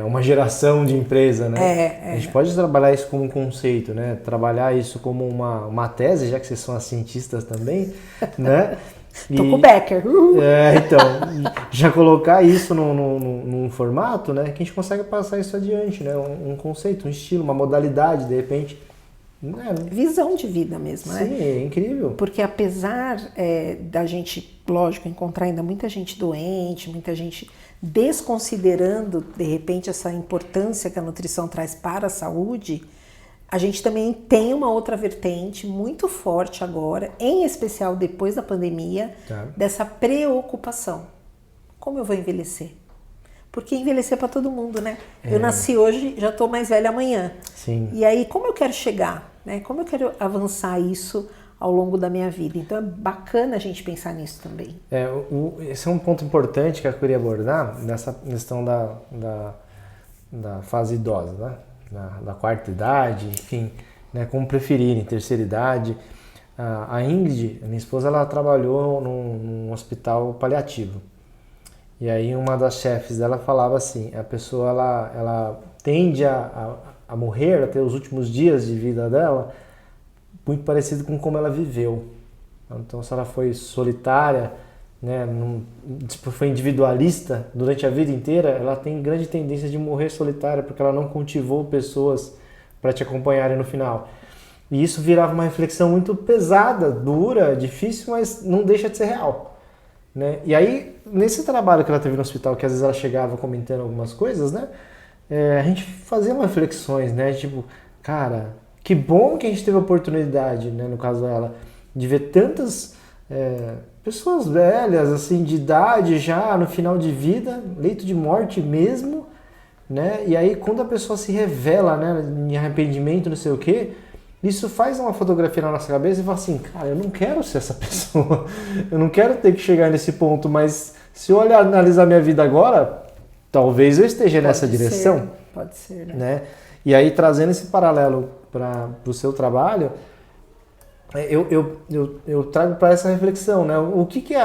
uma geração de empresa, né? A gente pode trabalhar isso como um conceito, né? Trabalhar isso como uma tese, já que vocês são as cientistas também, né? Tô com o Becker. Então, já colocar isso num formato, né? Que a gente consegue passar isso adiante, né? Um conceito, um estilo, uma modalidade, de repente. Visão de vida mesmo, né? Sim, é incrível. Porque apesar da gente, lógico, encontrar ainda muita gente doente, muita gente desconsiderando, de repente, essa importância que a nutrição traz para a saúde, a gente também tem uma outra vertente muito forte agora, em especial depois da pandemia, dessa preocupação. Como eu vou envelhecer? Porque envelhecer é para todo mundo, né? Eu nasci hoje, já estou mais velha amanhã. Sim. E aí, como eu quero chegar? Né? Como eu quero avançar isso ao longo da minha vida? Então é bacana a gente pensar nisso também. Esse é um ponto importante que eu queria abordar, nessa questão da fase idosa, né? Da quarta idade, enfim, né? Como preferirem, terceira idade. A Ingrid, a minha esposa, ela trabalhou num hospital paliativo. E aí uma das chefes dela falava assim, a pessoa ela tende a morrer, a ter os últimos dias de vida dela, muito parecido com como ela viveu. Então, se ela foi solitária, né, foi individualista durante a vida inteira, ela tem grande tendência de morrer solitária, porque ela não cultivou pessoas para te acompanharem no final. E isso virava uma reflexão muito pesada, dura, difícil, mas não deixa de ser real. Né? E aí, nesse trabalho que ela teve no hospital, que às vezes ela chegava comentando algumas coisas, né? A gente fazia umas reflexões, né? Tipo, cara, que bom que a gente teve a oportunidade, né? No caso dela, de ver tantas pessoas velhas, assim, de idade já, no final de vida, leito de morte mesmo, né? E aí, quando a pessoa se revela, né? Em arrependimento, não sei o quê, isso faz uma fotografia na nossa cabeça e fala assim, cara, eu não quero ser essa pessoa, eu não quero ter que chegar nesse ponto, mas se eu analisar minha vida agora, talvez eu esteja nessa direção. Pode ser, né? E aí, trazendo esse paralelo para o seu trabalho, eu trago para essa reflexão, né? O que é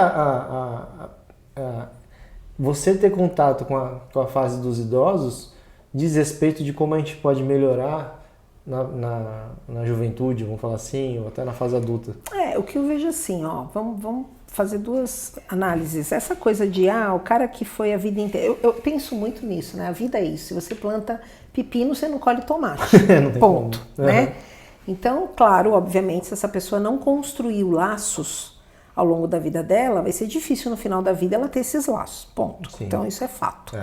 você ter contato com a fase dos idosos diz respeito de como a gente pode melhorar na juventude, vamos falar assim, ou até na fase adulta? O que eu vejo assim, ó, vamos fazer duas análises. Essa coisa de, o cara que foi a vida inteira, eu penso muito nisso, né? A vida é isso, se você planta pepino, você não colhe tomate, não tem ponto, como. né? Então, claro, obviamente, se essa pessoa não construiu laços ao longo da vida dela, vai ser difícil no final da vida ela ter esses laços, ponto. Sim. Então, isso é fato.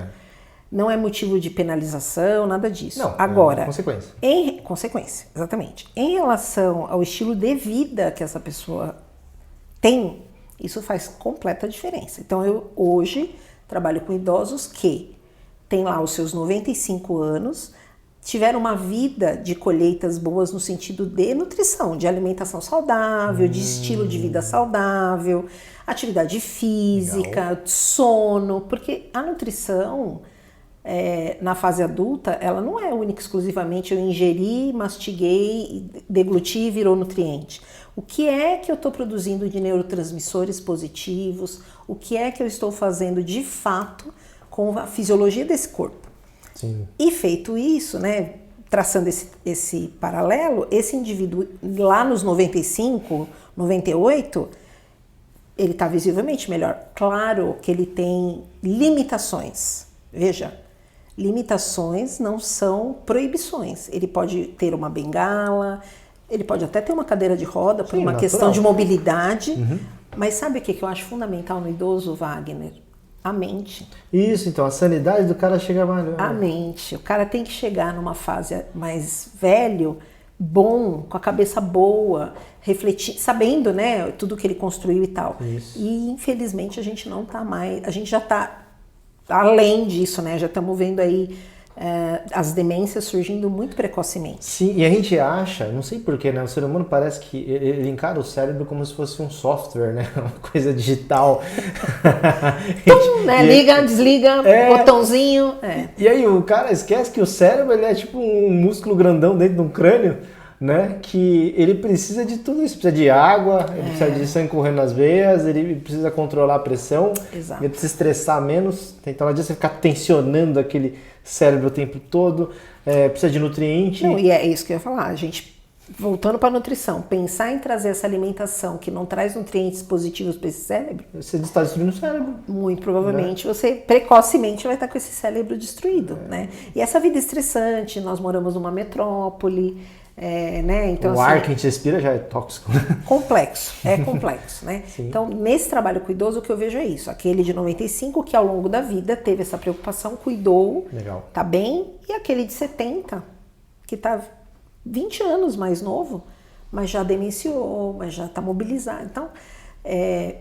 Não é motivo de penalização, nada disso. Não, agora, consequência. Consequência, exatamente. Em relação ao estilo de vida que essa pessoa tem, isso faz completa diferença. Então, eu hoje trabalho com idosos que têm lá os seus 95 anos, tiveram uma vida de colheitas boas no sentido de nutrição, de alimentação saudável, de estilo de vida saudável, atividade física, legal, sono, porque a nutrição, na fase adulta, ela não é única exclusivamente eu ingeri, mastiguei, degluti e virou nutriente. O que é que eu estou produzindo de neurotransmissores positivos? O que é que eu estou fazendo de fato com a fisiologia desse corpo? Sim. E feito isso, né, traçando esse paralelo, esse indivíduo lá nos 95, 98, ele está visivelmente melhor. Claro que ele tem limitações. Veja, limitações não são proibições. Ele pode ter uma bengala, ele pode até ter uma cadeira de roda por uma questão de mobilidade. Mas sabe o que eu acho fundamental no idoso, Wagner? A mente. Isso, então, a sanidade do cara chega mais... A mente. O cara tem que chegar numa fase mais velho, bom, com a cabeça boa, refletir, sabendo, né, tudo que ele construiu e tal. Isso. E, infelizmente, a gente não tá mais... A gente já tá além disso, né? Já estamos vendo aí as demências surgindo muito precocemente. Sim, e a gente acha, não sei porquê, né? O ser humano parece que ele encara o cérebro como se fosse um software, né? Uma coisa digital. Tum, né? Liga, desliga, botãozinho. E aí o cara esquece que o cérebro ele é tipo um músculo grandão dentro de um crânio, né? Que ele precisa de tudo isso. Precisa de água, ele precisa de sangue correndo nas veias, ele precisa controlar a pressão, exato, ele precisa estressar menos. Então não adianta você ficar tensionando aquele cérebro o tempo todo, precisa de nutriente. Não, e é isso que eu ia falar, a gente, voltando para a nutrição, pensar em trazer essa alimentação que não traz nutrientes positivos para esse cérebro, você está destruindo o cérebro. Muito provavelmente, né? Você precocemente vai estar com esse cérebro destruído, né? E essa vida estressante, nós moramos numa metrópole, né? Então, o ar que a gente respira já é tóxico. Complexo, complexo, né? Sim. Então, nesse trabalho com o idoso, o que eu vejo é isso. Aquele de 95 que ao longo da vida teve essa preocupação, cuidou, legal, tá bem. E aquele de 70, que tá 20 anos mais novo, mas já demenciou, mas já tá mobilizado. Então,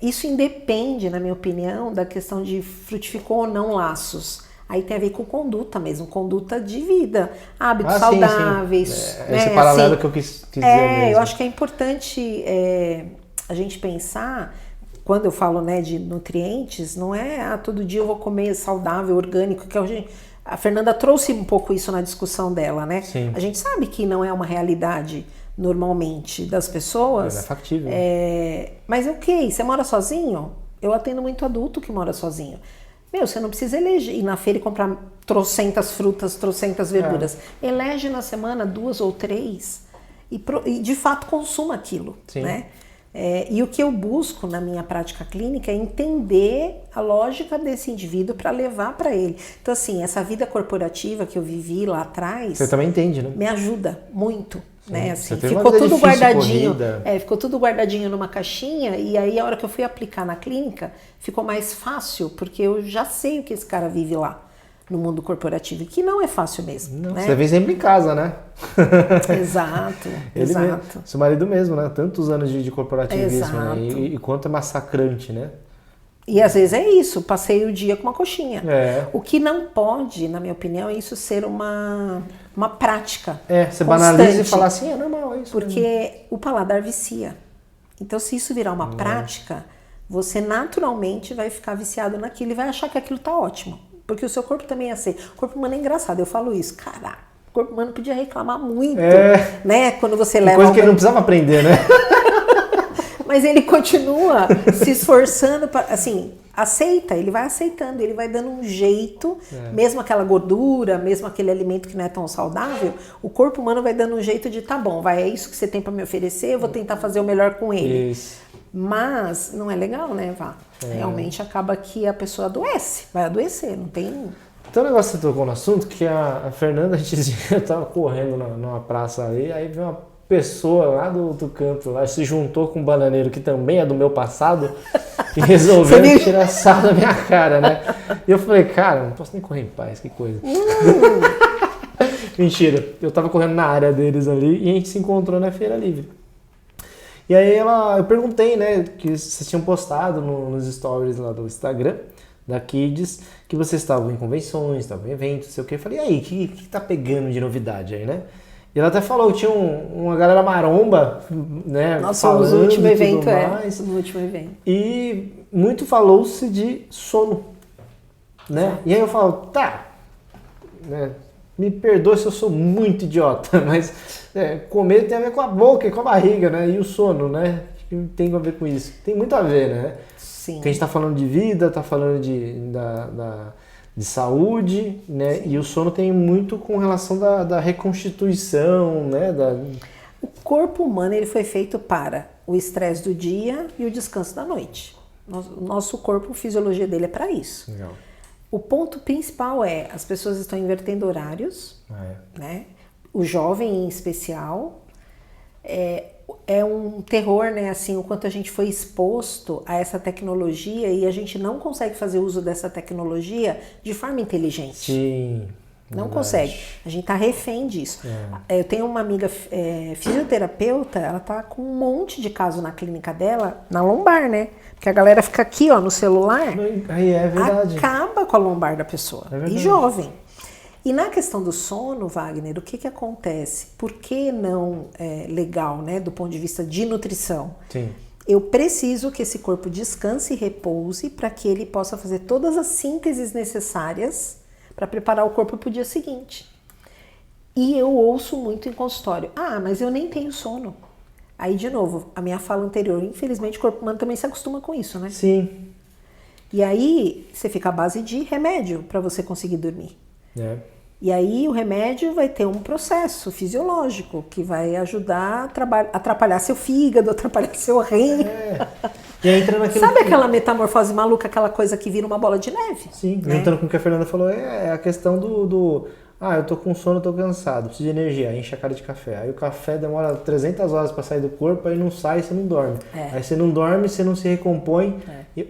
isso independe, na minha opinião, da questão de frutificou ou não laços. Aí tem a ver com conduta mesmo, conduta de vida, hábitos saudáveis. Sim. Né? Esse paralelo assim, que eu quis dizer mesmo. Eu acho que é importante a gente pensar, quando eu falo, né, de nutrientes, não é todo dia eu vou comer saudável, orgânico, que a Fernanda trouxe um pouco isso na discussão dela, né? Sim. A gente sabe que não é uma realidade normalmente das pessoas. Não é factível. Mas ok, você mora sozinho? Eu atendo muito adulto que mora sozinho. Você não precisa ir na feira e comprar trocentas frutas, trocentas verduras. Elege na semana 2 ou 3 e de fato consuma aquilo. Sim. Né? E o que eu busco na minha prática clínica é entender a lógica desse indivíduo para levar para ele. Então, assim, essa vida corporativa que eu vivi lá atrás... Você também entende, né? Me ajuda muito. Né? Assim, ficou tudo guardadinho, ficou tudo guardadinho numa caixinha, e aí a hora que eu fui aplicar na clínica ficou mais fácil, porque eu já sei o que esse cara vive lá no mundo corporativo, que não é fácil mesmo. Não, né? Você vem sempre em casa, né? Exato, exato. Seu marido mesmo, né? Tantos anos de corporativismo, né? E quanto é massacrante, né? E às vezes é isso, passei o dia com uma coxinha. O que não pode, na minha opinião, é isso ser uma prática. Você banaliza e fala assim, é normal, é isso. Porque o paladar vicia. Então, se isso virar uma prática, você naturalmente vai ficar viciado naquilo e vai achar que aquilo tá ótimo. Porque o seu corpo também é assim. O corpo humano é engraçado, eu falo isso. Caraca, o corpo humano podia reclamar muito, né? Quando você leva... Coisa que ele não precisava aprender, né? Mas ele continua se esforçando para, assim, aceita, ele vai aceitando, ele vai dando um jeito, mesmo aquela gordura, mesmo aquele alimento que não é tão saudável, o corpo humano vai dando um jeito de, tá bom, é isso que você tem para me oferecer, eu vou tentar fazer o melhor com ele. Isso. Mas não é legal, né, Vá? Realmente acaba que a pessoa adoece, vai adoecer, não tem... Então o negócio que você tocou no assunto, que a Fernanda, a gente dizia, tava correndo numa praça ali, aí veio uma pessoa lá do outro canto, lá, se juntou com um bananeiro que também é do meu passado e resolveu tirar sarro da minha cara, né? E eu falei, cara, não posso nem correr em paz, que coisa. Mentira, eu tava correndo na área deles ali e a gente se encontrou na Feira Livre. E aí eu perguntei, né, que vocês tinham postado nos stories lá do Instagram, da Kids, que vocês estavam em convenções, estavam em eventos, não sei o que. Eu falei, e aí, o que tá pegando de novidade aí, né? E ela até falou que tinha uma galera maromba, né? Nossa, no último evento, no último evento. E muito falou-se de sono, né? Exato. E aí eu falo, tá, né? Me perdoe se eu sou muito idiota, mas comer tem a ver com a boca e com a barriga, né? E o sono, né? Tem a ver com isso. Tem muito a ver, né? Sim. Porque a gente tá falando de vida, tá falando de saúde, né? Sim. E o sono tem muito com relação da reconstituição, né? O corpo humano ele foi feito para o estresse do dia e o descanso da noite. Nosso corpo, a fisiologia dele é para isso. Legal. O ponto principal as pessoas estão invertendo horários, né? O jovem em especial, é um terror, né? Assim, o quanto a gente foi exposto a essa tecnologia e a gente não consegue fazer uso dessa tecnologia de forma inteligente. Sim. Não consegue. A gente tá refém disso. Eu tenho uma amiga fisioterapeuta, ela tá com um monte de caso na clínica dela, na lombar, né? Porque a galera fica aqui, ó, no celular. Aí é verdade. Acaba com a lombar da pessoa. E jovem. E na questão do sono, Wagner, o que acontece? Por que não é legal, né, do ponto de vista de nutrição? Sim. Eu preciso que esse corpo descanse e repouse para que ele possa fazer todas as sínteses necessárias para preparar o corpo para o dia seguinte. E eu ouço muito em consultório, mas eu nem tenho sono. Aí, de novo, a minha fala anterior, infelizmente o corpo humano também se acostuma com isso, né? Sim. E aí, você fica à base de remédio para você conseguir dormir. E aí o remédio vai ter um processo fisiológico que vai ajudar a atrapalhar seu fígado, atrapalhar seu rim. E aí entra naquilo. Sabe aquela metamorfose maluca, aquela coisa que vira uma bola de neve? Sim, né? Entrando com o que a Fernanda falou, é a questão eu tô com sono, tô cansado, preciso de energia, aí enche a cara de café. Aí o café demora 300 horas para sair do corpo, aí não sai, você não dorme. Aí você não dorme, você não se recompõe.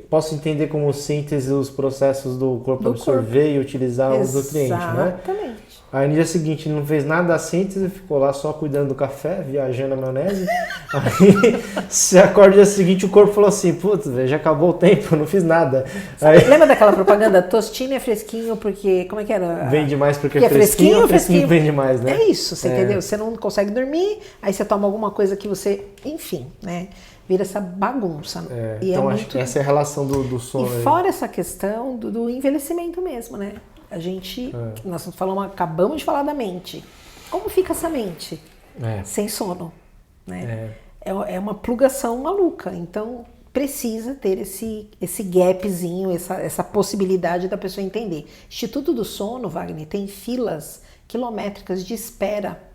Posso entender como síntese os processos do corpo absorver e utilizar os nutrientes, né? Exatamente. Aí no dia seguinte não fez nada da síntese, ficou lá só cuidando do café, viajando a maionese. Aí você acorda no dia seguinte, o corpo falou assim, putz, já acabou o tempo, não fiz nada. Aí... Lembra daquela propaganda? Tostinho é fresquinho porque, como é que era? Vende mais porque é fresquinho vende mais, né? É isso, você entendeu? Você não consegue dormir, aí você toma alguma coisa que você, enfim, né? Vira essa bagunça. E então acho que essa é a relação do sono. E fora essa questão do envelhecimento mesmo, né? A gente, nós acabamos de falar da mente. Como fica essa mente? Sem sono, né? É uma plugação maluca. Então, precisa ter esse gapzinho, essa possibilidade da pessoa entender. Instituto do Sono, Wagner, tem filas quilométricas de espera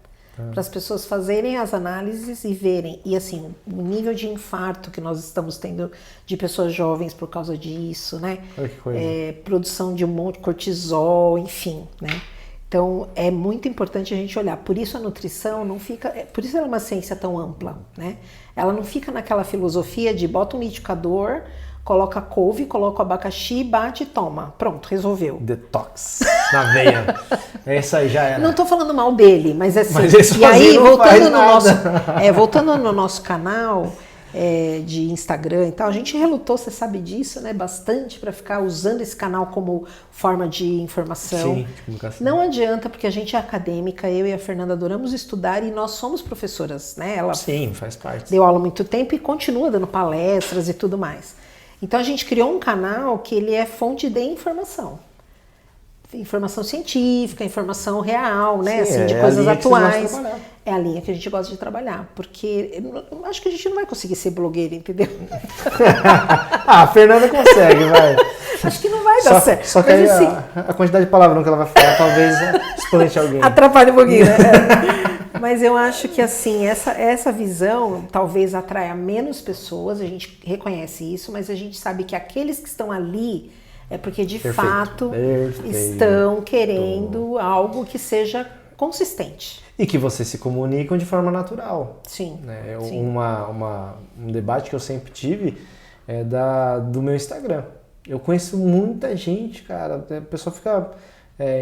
para as pessoas fazerem as análises e verem. E assim, o nível de infarto que nós estamos tendo de pessoas jovens por causa disso, né? Olha que coisa. Produção de um monte de cortisol, enfim, né? Então, é muito importante a gente olhar. Por isso a nutrição não fica... Por isso ela é uma ciência tão ampla, né? Ela não fica naquela filosofia de bota um liquidificador, coloca couve, coloca o abacaxi, bate e toma. Pronto, resolveu. Detox na veia. Essa aí já era. Não tô falando mal dele, mas assim... Mas e aí, voltando no nosso canal de Instagram e tal, a gente relutou, você sabe disso, né? Bastante para ficar usando esse canal como forma de informação. Sim, de comunicação. Não adianta, porque a gente é acadêmica, eu e a Fernanda adoramos estudar e nós somos professoras, né? Ela Sim, faz parte. Deu aula há muito tempo e continua dando palestras e tudo mais. Então a gente criou um canal que ele é fonte de informação. Informação científica, informação real, né? Sim, assim, de coisas atuais. é a linha que a gente gosta de trabalhar, porque eu acho que a gente não vai conseguir ser blogueira, entendeu? A Fernanda consegue, vai. Acho que não vai dar certo. Só que aí a quantidade de palavrão que ela vai falar talvez espante alguém. Atrapalha um pouquinho, né? Mas eu acho que assim, essa visão talvez atraia menos pessoas, a gente reconhece isso, mas a gente sabe que aqueles que estão ali é porque de fato estão querendo algo que seja consistente. E que vocês se comunicam de forma natural. Sim. Né? Sim. Um debate que eu sempre tive é do meu Instagram. Eu conheço muita gente, cara. A pessoa fica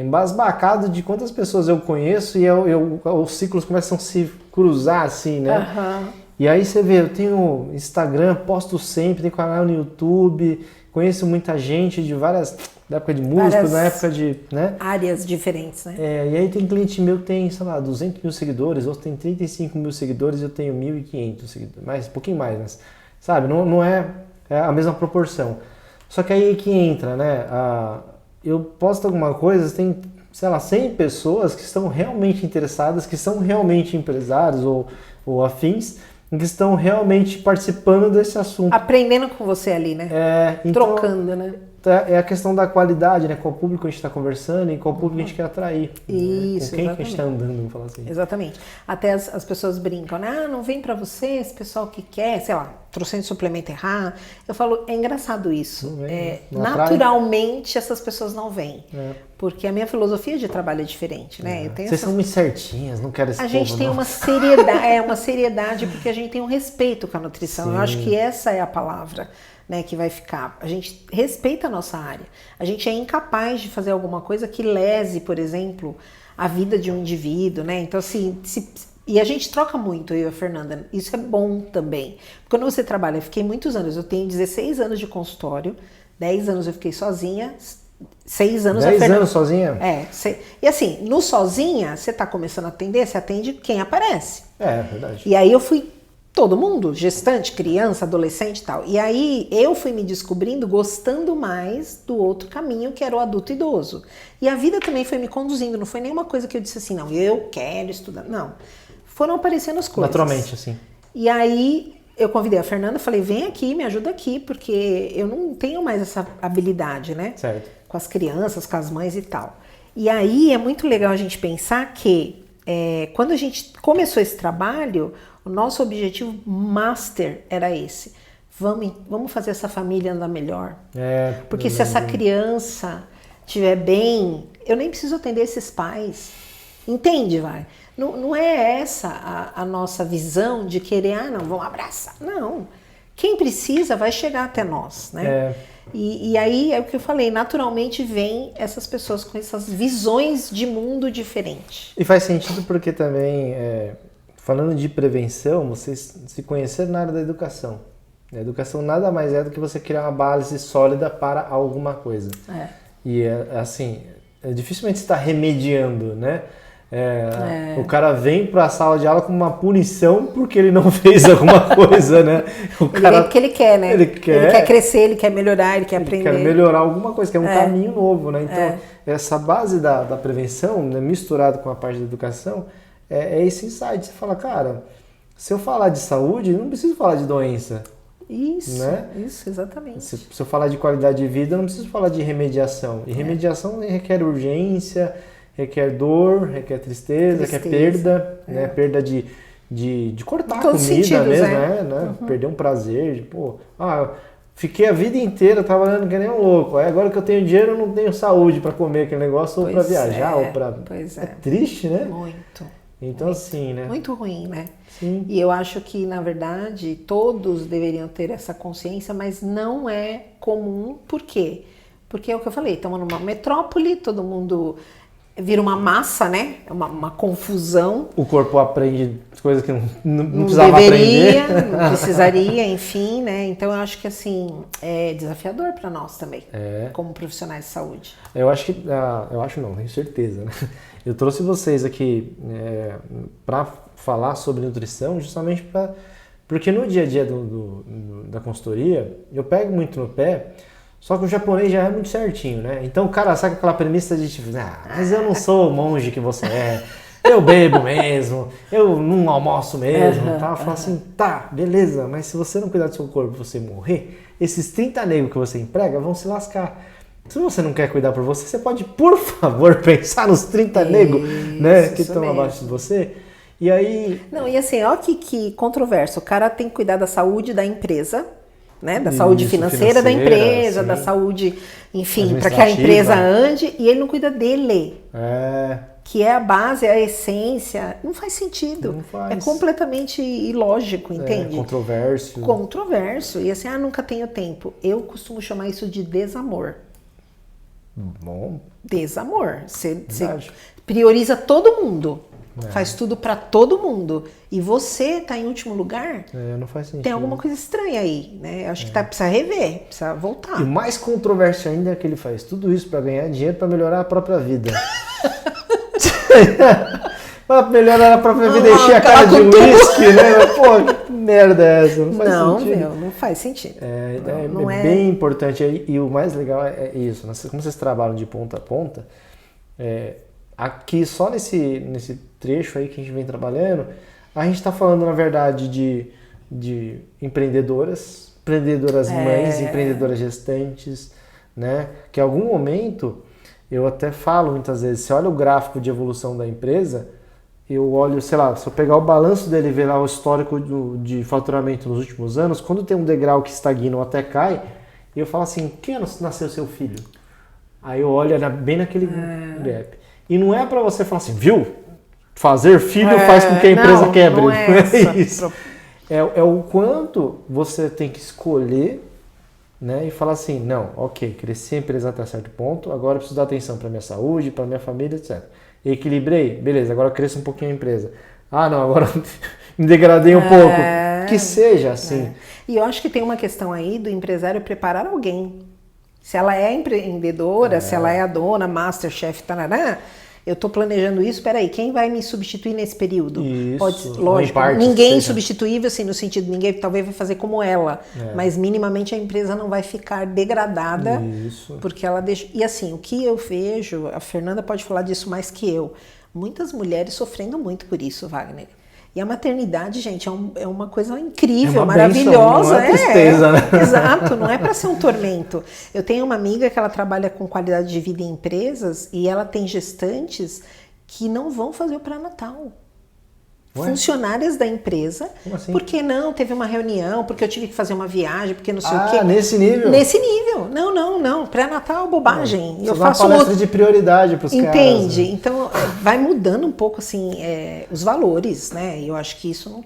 embasbacado de quantas pessoas eu conheço e os ciclos começam a se cruzar assim, né? Uhum. E aí você vê, eu tenho Instagram, posto sempre, tenho canal no YouTube, conheço muita gente de da época de música, da época de, né? Áreas diferentes, né? E aí tem cliente meu que tem, sei lá, 200 mil seguidores, outro tem 35 mil seguidores, eu tenho 1.500 seguidores, um pouquinho mais, mas, sabe, não é a mesma proporção. Só que aí que entra, né? Eu posto alguma coisa, tem, sei lá, 100 pessoas que estão realmente interessadas, que são realmente empresários ou afins, que estão realmente participando desse assunto. Aprendendo com você ali, né? Então, trocando, né? É a questão da qualidade, né? Qual público a gente está conversando e qual público a gente quer atrair. Isso, né? Com quem exatamente. que a gente está andando, vamos falar assim. Exatamente. Até as pessoas brincam, né? Não vem pra você esse pessoal que quer, sei lá, trouxendo suplemento errado. Eu falo, é engraçado isso. Não vem, não naturalmente essas pessoas não vêm. Porque a minha filosofia de trabalho é diferente, né? Vocês são muito certinhas, não quero esse A gente tem uma seriedade porque a gente tem um respeito com a nutrição. Sim. Eu acho que essa é a palavra, né, que vai ficar. A gente respeita a nossa área. A gente é incapaz de fazer alguma coisa que lese, por exemplo, a vida de um indivíduo, né? Então, assim, e a gente troca muito, eu e a Fernanda. Isso é bom também. Quando você trabalha, eu fiquei muitos anos. Eu tenho 16 anos de consultório, 10 anos eu fiquei sozinha, 6 anos 10 anos sozinha? E assim, no sozinha, você tá começando a atender, você atende quem aparece. É verdade. E aí eu fui todo mundo, gestante, criança, adolescente e tal. E aí eu fui me descobrindo gostando mais do outro caminho, que era o adulto idoso. E a vida também foi me conduzindo, não foi nenhuma coisa que eu disse assim, não, eu quero estudar. Não. Foram aparecendo as coisas. Naturalmente, assim. E aí eu convidei a Fernanda, falei, vem aqui, me ajuda aqui, porque eu não tenho mais essa habilidade, né? Certo. Com as crianças, com as mães e tal. E aí é muito legal a gente pensar que quando a gente começou esse trabalho, o nosso objetivo master era esse. Vamos fazer essa família andar melhor. Porque se essa criança estiver bem, eu nem preciso atender esses pais. Entende, vai? Não é essa a nossa visão de querer, não, vamos abraçar. Não. Quem precisa vai chegar até nós, né? E aí é o que eu falei, naturalmente vem essas pessoas com essas visões de mundo diferentes. E faz sentido porque também, falando de prevenção, vocês se conheceram na área da educação. A educação nada mais é do que você criar uma base sólida para alguma coisa. E assim, dificilmente você está remediando, né? O cara vem para a sala de aula com uma punição porque ele não fez alguma coisa, né? Ele vem porque ele quer, né? Ele quer crescer, ele quer melhorar, ele quer aprender. Ele quer melhorar alguma coisa, que é um caminho novo, né? Então, essa base da prevenção, né, misturado com a parte da educação, é esse insight. Você fala, cara, se eu falar de saúde, não preciso falar de doença. Isso, né? Isso, exatamente. Se eu falar de qualidade de vida, eu não preciso falar de remediação. E remediação requer urgência, requer dor, requer tristeza. Requer perda, né? Perda de cortar a comida sentidos, mesmo, né? Perder um prazer. Fiquei a vida inteira trabalhando que nem um louco. Aí agora que eu tenho dinheiro, eu não tenho saúde para comer aquele negócio, ou para viajar, ou para... É triste, né? Muito. Então, assim, né? Muito ruim, né? Sim. E eu acho que, na verdade, todos deveriam ter essa consciência, mas não é comum. Por quê? Porque é o que eu falei, estamos numa metrópole, todo mundo vira uma massa, né? É uma confusão. O corpo aprende coisas que não precisava aprender. Não precisaria, enfim, né? Então eu acho que assim, é desafiador para nós também, como profissionais de saúde. Eu acho que, não, tenho certeza, né? Eu trouxe vocês aqui para falar sobre nutrição justamente porque no dia a dia da consultoria, eu pego muito no pé. Só que o japonês já é muito certinho, né? Então o cara saca aquela premissa de tipo, mas eu não sou o monge que você é. eu bebo mesmo, eu não almoço mesmo, tá? Fala assim, tá, beleza, mas se você não cuidar do seu corpo e você morrer, esses 30 negros que você emprega vão se lascar. Se você não quer cuidar por você, você pode, por favor, pensar nos 30 negros, né, que estão abaixo de você. E aí... Não, e assim, ó que controverso. O cara tem que cuidar da saúde da empresa, né? Da saúde financeira da empresa, sim. Da saúde, enfim, para que a empresa ande, e ele não cuida dele. Que é a base, a essência. Não faz sentido. Não faz. É completamente ilógico, entende? Controverso. Controverso. E assim, nunca tenho tempo. Eu costumo chamar isso de desamor. Bom. Desamor. Você prioriza todo mundo. Faz tudo pra todo mundo. E você tá em último lugar? Não faz sentido. Tem alguma coisa estranha aí, né? Acho que precisa rever, precisa voltar. E o mais controverso ainda é que ele faz tudo isso pra ganhar dinheiro, pra melhorar a própria vida. Pra melhorar a própria vida e encher a cara de uísque, né? Pô, que merda é essa? Não faz sentido. Não faz sentido. É bem importante. E o mais legal é isso. Como vocês trabalham de ponta a ponta, aqui só nesse trecho aí que a gente vem trabalhando, a gente está falando, na verdade, de empreendedoras mães, empreendedoras gestantes, né? Que em algum momento, eu até falo muitas vezes, você olha o gráfico de evolução da empresa, eu olho, sei lá, se eu pegar o balanço dele e ver lá o histórico de faturamento nos últimos anos, quando tem um degrau que estagna ou até cai, eu falo assim, que ano nasceu seu filho? Aí eu olho bem naquele gap. E não é para você falar assim, viu? Fazer filho faz com que a empresa quebre. Não é isso. É o quanto você tem que escolher, né? E falar assim, não, ok, cresci a empresa até certo ponto, agora eu preciso dar atenção para minha saúde, para minha família, etc. Equilibrei, beleza, agora eu cresço um pouquinho a empresa. Não, agora me degradei um pouco. Que seja assim. E eu acho que tem uma questão aí do empresário preparar alguém. Se ela é empreendedora, se ela é a dona, masterchef, tarará, eu estou planejando isso, peraí, quem vai me substituir nesse período? Isso, lógico, ninguém insubstituível, assim, no sentido, ninguém talvez vai fazer como ela, mas minimamente a empresa não vai ficar degradada, porque ela deixa... E assim, o que eu vejo, a Fernanda pode falar disso mais que eu, muitas mulheres sofrendo muito por isso, Wagner. E a maternidade, gente, é uma coisa incrível, maravilhosa. Benção, não é tristeza, né? Exato, não é para ser um tormento. Eu tenho uma amiga que ela trabalha com qualidade de vida em empresas e ela tem gestantes que não vão fazer o pré-natal. Funcionárias da empresa, assim? Porque não, teve uma reunião, porque eu tive que fazer uma viagem, porque não sei o quê. Nesse nível? Nesse nível. Não. Pré-natal é bobagem. Você dá uma palestra de prioridade para os caras. Entende? Né? Então, vai mudando um pouco, assim, os valores, né? E eu acho que isso,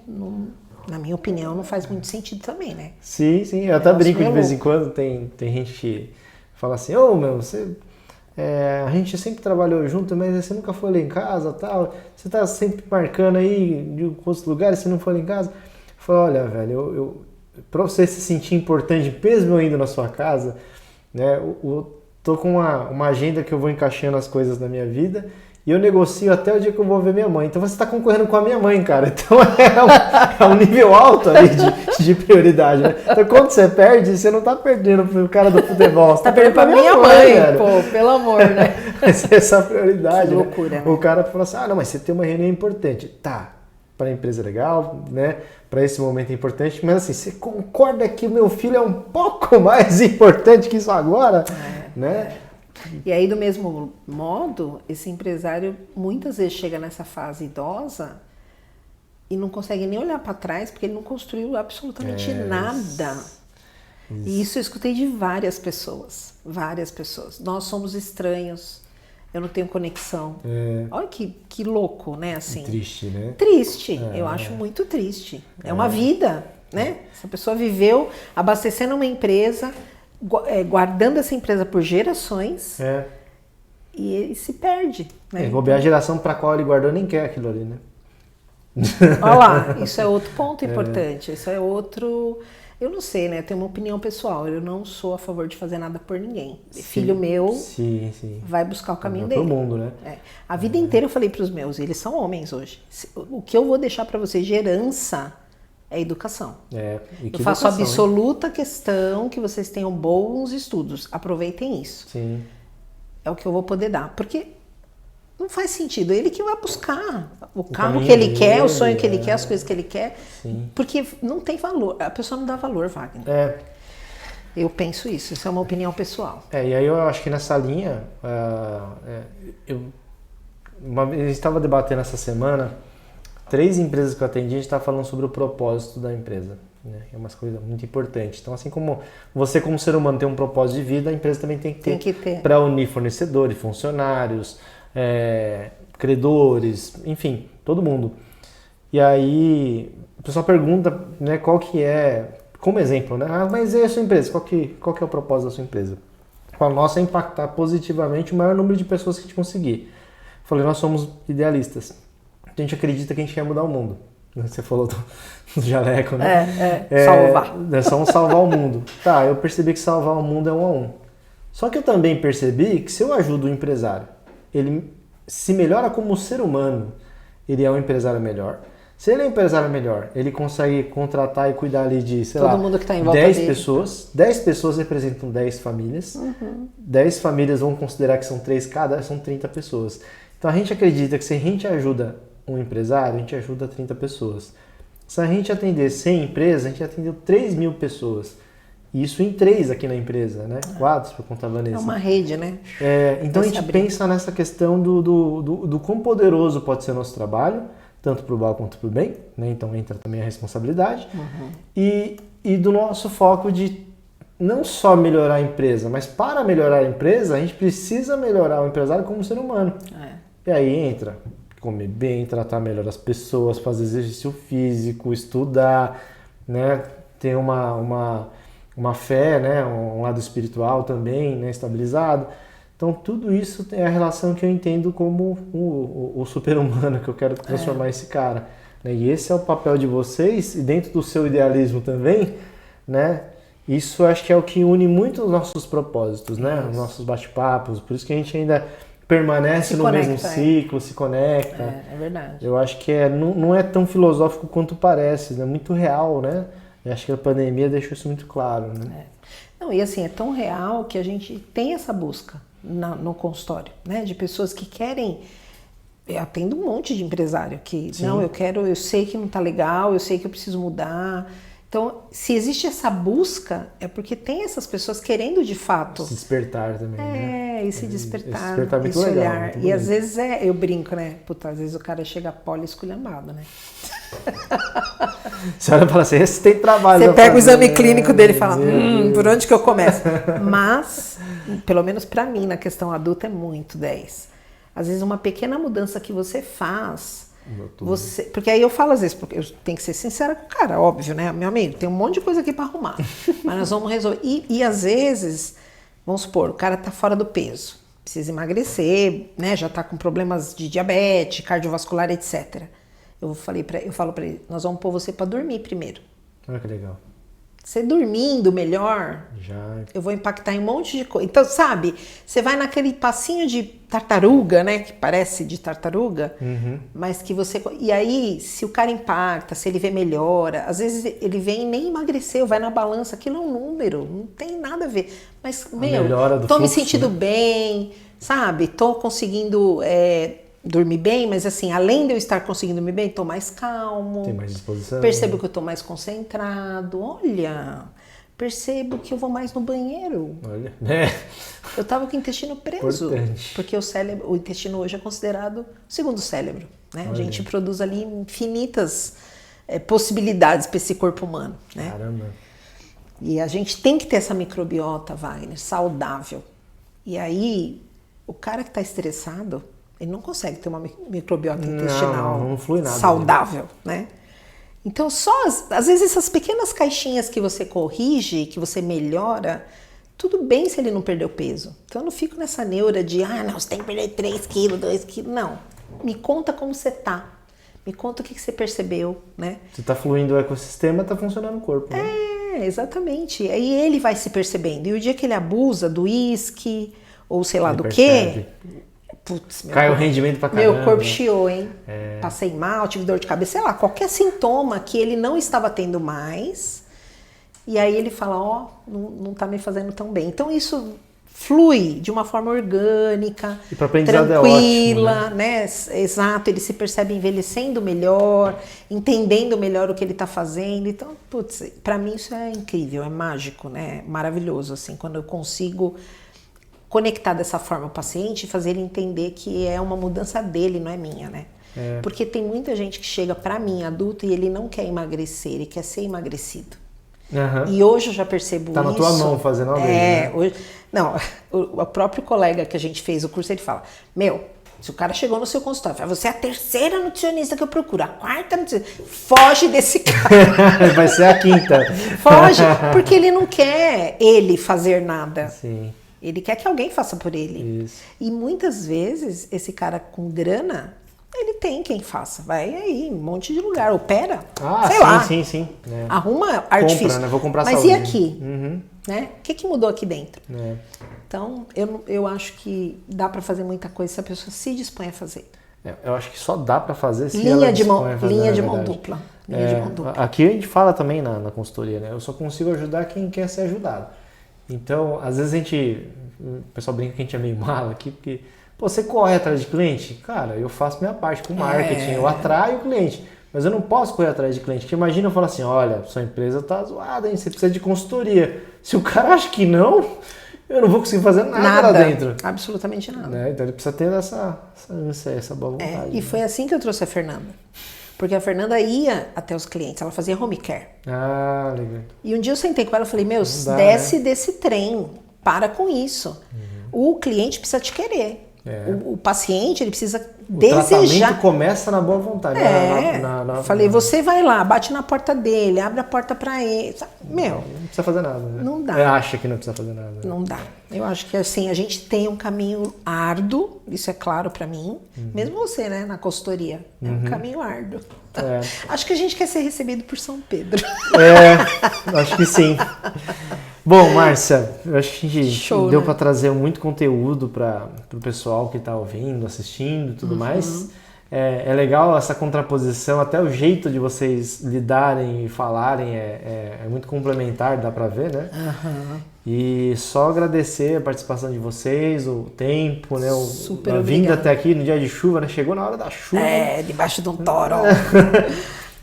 na minha opinião, não faz muito sentido também, né? Sim. Eu até brinco de vez em quando, tem gente que fala assim, você... a gente sempre trabalhou junto, mas você nunca foi lá em casa, tal. Você tá sempre marcando aí de outros lugares, você não foi lá em casa. Eu falo, olha, velho, pra você se sentir importante, mesmo eu indo na sua casa, né? Eu tô com uma agenda que eu vou encaixando as coisas na minha vida e eu negocio até o dia que eu vou ver minha mãe. Então você tá concorrendo com a minha mãe, cara. Então é um nível alto aí de prioridade, né? Então quando você perde, você não tá perdendo pro cara do futebol. Você tá perdendo pra minha mãe, velho. Pô, pelo amor, né? Essa é a prioridade. Que loucura, né? O cara fala assim, não, mas você tem uma reunião importante. Tá, para a empresa é legal, né? Para esse momento é importante, mas assim, você concorda que o meu filho é um pouco mais importante que isso agora? Né? E aí, do mesmo modo, esse empresário muitas vezes chega nessa fase idosa e não consegue nem olhar para trás porque ele não construiu absolutamente nada. E isso eu escutei de várias pessoas. Nós somos estranhos, eu não tenho conexão. Olha que louco, né? Assim, triste, né? Triste, eu acho muito triste. É uma vida, né? Essa pessoa viveu abastecendo uma empresa, guardando essa empresa por gerações e ele se perde. Né? Bobear a geração para qual ele guardou nem quer aquilo ali, né? Olha lá, isso é outro ponto importante. Isso é outro... Eu não sei, né? Eu tenho uma opinião pessoal. Eu não sou a favor de fazer nada por ninguém. Filho meu vai buscar o caminho dele. Todo mundo, né? A vida inteira eu falei para os meus, eles são homens hoje. O que eu vou deixar para vocês de herança é educação. Eu faço absoluta questão que vocês tenham bons estudos. Aproveitem isso. Sim. É o que eu vou poder dar. Porque Não faz sentido. Ele que vai buscar o carro caminho que ele quer, dele, o sonho que ele quer, as coisas que ele quer. Sim. Porque não tem valor. A pessoa não dá valor, Wagner. Eu penso isso. Isso é uma opinião pessoal. E aí eu acho que nessa linha, a gente estava debatendo essa semana, 3 empresas que eu atendi, a gente estava falando sobre o propósito da empresa. Né? É uma coisa muito importante. Então, assim como você como ser humano tem um propósito de vida, a empresa também tem que ter. Para unir fornecedores, funcionários, credores, enfim, todo mundo. E aí o pessoal pergunta, né, qual que é, como exemplo, né? Mas e a sua empresa? Qual que é o propósito da sua empresa? A nossa é impactar positivamente o maior número de pessoas que a gente conseguir. Eu falei, nós somos idealistas. A gente acredita que a gente quer mudar o mundo. Você falou do jaleco, né? Salvar. É só salvar o mundo. Tá, eu percebi que salvar o mundo é 1 a 1. Só que eu também percebi que se eu ajudo o empresário, ele se melhora como ser humano, ele é um empresário melhor. Se ele é um empresário melhor, ele consegue contratar e cuidar ali de, sei lá, mundo que tá em volta 10 dele. pessoas. 10 pessoas representam 10 famílias. 10 famílias vão considerar que são 3 cada, são 30 pessoas. Então a gente acredita que se a gente ajuda um empresário, a gente ajuda 30 pessoas. Se a gente atender 100 empresas, a gente atendeu 3.000 pessoas. Isso em 3 aqui na empresa, né? 4 por conta da Vanessa. É uma rede, né? Então a gente pensa nessa questão do quão poderoso pode ser o nosso trabalho, tanto para o mal quanto para o bem, né? Então entra também a responsabilidade. E do nosso foco de não só melhorar a empresa, mas para melhorar a empresa, a gente precisa melhorar o empresário como ser humano. E aí entra comer bem, tratar melhor as pessoas, fazer exercício físico, estudar, né? Ter uma fé, né? Um lado espiritual também, né? Estabilizado. Então tudo isso é a relação que eu entendo como o super-humano que eu quero transformar esse cara. Né? E esse é o papel de vocês, e dentro do seu idealismo também, né? Isso acho que é o que une muito os nossos propósitos, né? Os nossos bate-papos, por isso que a gente ainda permanece no mesmo ciclo, se conecta. É verdade. Eu acho que não é tão filosófico quanto parece, é muito real, né? Eu acho que a pandemia deixou isso muito claro, né? Não, e assim, é tão real que a gente tem essa busca no consultório, né? De pessoas que querem... Eu atendo um monte de empresário que, Sim. não, eu sei que não tá legal, eu sei que eu preciso mudar. Então, se existe essa busca, é porque tem essas pessoas querendo de fato... Se despertar também, né? E se despertar, esse despertar muito esse legal, olhar. muito E às vezes eu brinco, né? Puta, às vezes o cara chega poli esculhambado, né? Você olha e fala assim, esse tem trabalho. Você pega o exame clínico dele e fala, por onde que eu começo? Mas, pelo menos pra mim, na questão adulta, é muito 10. Às vezes uma pequena mudança que você faz... porque aí eu falo às vezes, porque eu tenho que ser sincera com o cara, óbvio, né? Meu amigo, tem um monte de coisa aqui pra arrumar, mas nós vamos resolver. E às vezes, vamos supor, o cara tá fora do peso, precisa emagrecer, né? Já tá com problemas de diabetes, cardiovascular, etc. Eu falo pra ele, nós vamos pôr você pra dormir primeiro. Olha que legal. Você dormindo melhor, eu vou impactar em um monte de coisa. Então, sabe, você vai naquele passinho de tartaruga, né? Que parece de tartaruga, mas que você... E aí, se o cara impacta, se ele vê melhora, às vezes ele vem e nem emagreceu, vai na balança, aquilo é um número, não tem nada a ver. Mas, tô me sentindo bem, sabe? Tô conseguindo... dormir bem, mas assim, além de eu estar conseguindo dormir bem, tô mais calmo. Tem mais disposição. Percebo que eu tô mais concentrado. Olha, percebo que eu vou mais no banheiro. Olha, Eu tava com o intestino preso. Importante. Porque o intestino hoje é considerado o segundo cérebro, né? A gente produz ali infinitas possibilidades para esse corpo humano, né? Caramba. E a gente tem que ter essa microbiota, Wagner, saudável. E aí, o cara que tá estressado, ele não consegue ter uma microbiota intestinal não flui nada, saudável, né? Então, às vezes essas pequenas caixinhas que você corrige, que você melhora, tudo bem se ele não perdeu peso. Então, eu não fico nessa neura de, não, você tem que perder 3 quilos, 2 quilos. Não, me conta como você tá. Me conta o que você percebeu, né? Se tá fluindo o ecossistema, tá funcionando o corpo, né? Exatamente. Aí ele vai se percebendo. E o dia que ele abusa do uísque, ou sei lá do quê... Putz, cai o rendimento pra caramba. Meu corpo chiou, hein? Passei mal, tive dor de cabeça, sei lá, qualquer sintoma que ele não estava tendo mais. E aí ele fala, não tá me fazendo tão bem. Então isso flui de uma forma orgânica, E para aprendizado tranquila, é ótimo, né? Exato, ele se percebe envelhecendo melhor, entendendo melhor o que ele está fazendo. Então, putz, para mim isso é incrível, é mágico, né? Maravilhoso, assim, quando eu consigo conectar dessa forma o paciente e fazer ele entender que é uma mudança dele, não é minha, né? Porque tem muita gente que chega para mim, adulto, e ele não quer emagrecer, ele quer ser emagrecido. Uhum. E hoje eu já percebo Tá isso. na tua mão fazendo a dele, né? Hoje, não, o próprio colega que a gente fez o curso, ele fala, se o cara chegou no seu consultório, fala, você é a terceira nutricionista que eu procuro, a quarta nutricionista, foge desse cara. Vai ser a quinta. Foge, porque ele não quer ele fazer nada. Sim. Ele quer que alguém faça por ele. Isso. E muitas vezes, esse cara com grana, ele tem quem faça. Vai aí, um monte de lugar, opera, sei lá. Sim. É. Arruma artifício. Compra, né? Vou comprar Mas saúde. e aqui? Uhum. Né? O que mudou aqui dentro? É. Então, eu acho que dá para fazer muita coisa se a pessoa se dispõe a fazer. Eu acho que só dá para fazer se Linha ela de mão, dispõe a fazer, linha na de mão verdade. dupla. Linha de mão dupla. Aqui a gente fala também na consultoria, né? Eu só consigo ajudar quem quer ser ajudado. Então, às vezes o pessoal brinca que a gente é meio mala aqui, porque você corre atrás de cliente? Cara, eu faço minha parte com marketing, eu atraio o cliente, mas eu não posso correr atrás de cliente, porque imagina eu falar assim, olha, sua empresa tá zoada, hein? Você precisa de consultoria. Se o cara acha que não, eu não vou conseguir fazer nada lá dentro. Absolutamente nada. Né? Então ele precisa ter essa boa vontade. E foi assim que eu trouxe a Fernanda. Porque a Fernanda ia até os clientes, ela fazia home care. Ah, legal. E um dia eu sentei com ela e falei, dá, desce desse trem, para com isso. O cliente precisa te querer. O paciente, ele precisa desejar. O tratamento começa na boa vontade. Falei, você vai lá, bate na porta dele, abre a porta pra ele. Não precisa fazer nada, né? Não dá. Ele acha que não precisa fazer nada. Né? Não dá. Eu acho que assim, a gente tem um caminho árduo, isso é claro pra mim. Mesmo você, né, na consultoria. É um caminho árduo. Acho que a gente quer ser recebido por São Pedro. Acho que sim. Bom, Márcia, eu acho que a gente deu, né, para trazer muito conteúdo para o pessoal que está ouvindo, assistindo e tudo mais. É legal essa contraposição, até o jeito de vocês lidarem e falarem é muito complementar, dá para ver, né? E só agradecer a participação de vocês, o tempo, né? Super a vinda até aqui no dia de chuva, né? Chegou na hora da chuva. Debaixo de um toro.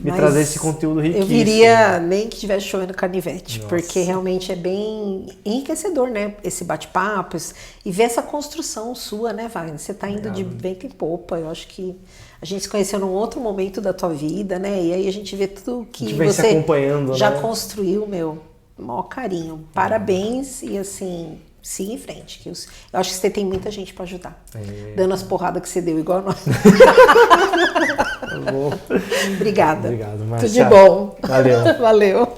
Me trazer esse conteúdo riquíssimo. Eu viria nem que estivesse chovendo canivete, porque realmente é bem enriquecedor, né? Esse bate-papo e ver essa construção sua, né, Wagner? Você tá indo de vento em popa. Eu acho que a gente se conheceu num outro momento da tua vida, né? E aí a gente vê tudo que você acompanhando, já né? Construiu, meu. Maior carinho. Parabéns e assim, siga em frente. Que eu acho que você tem muita gente para ajudar. Dando as porradas que você deu, igual a nós. Obrigada. Obrigado, Márcia. Tudo de bom. Valeu. Valeu.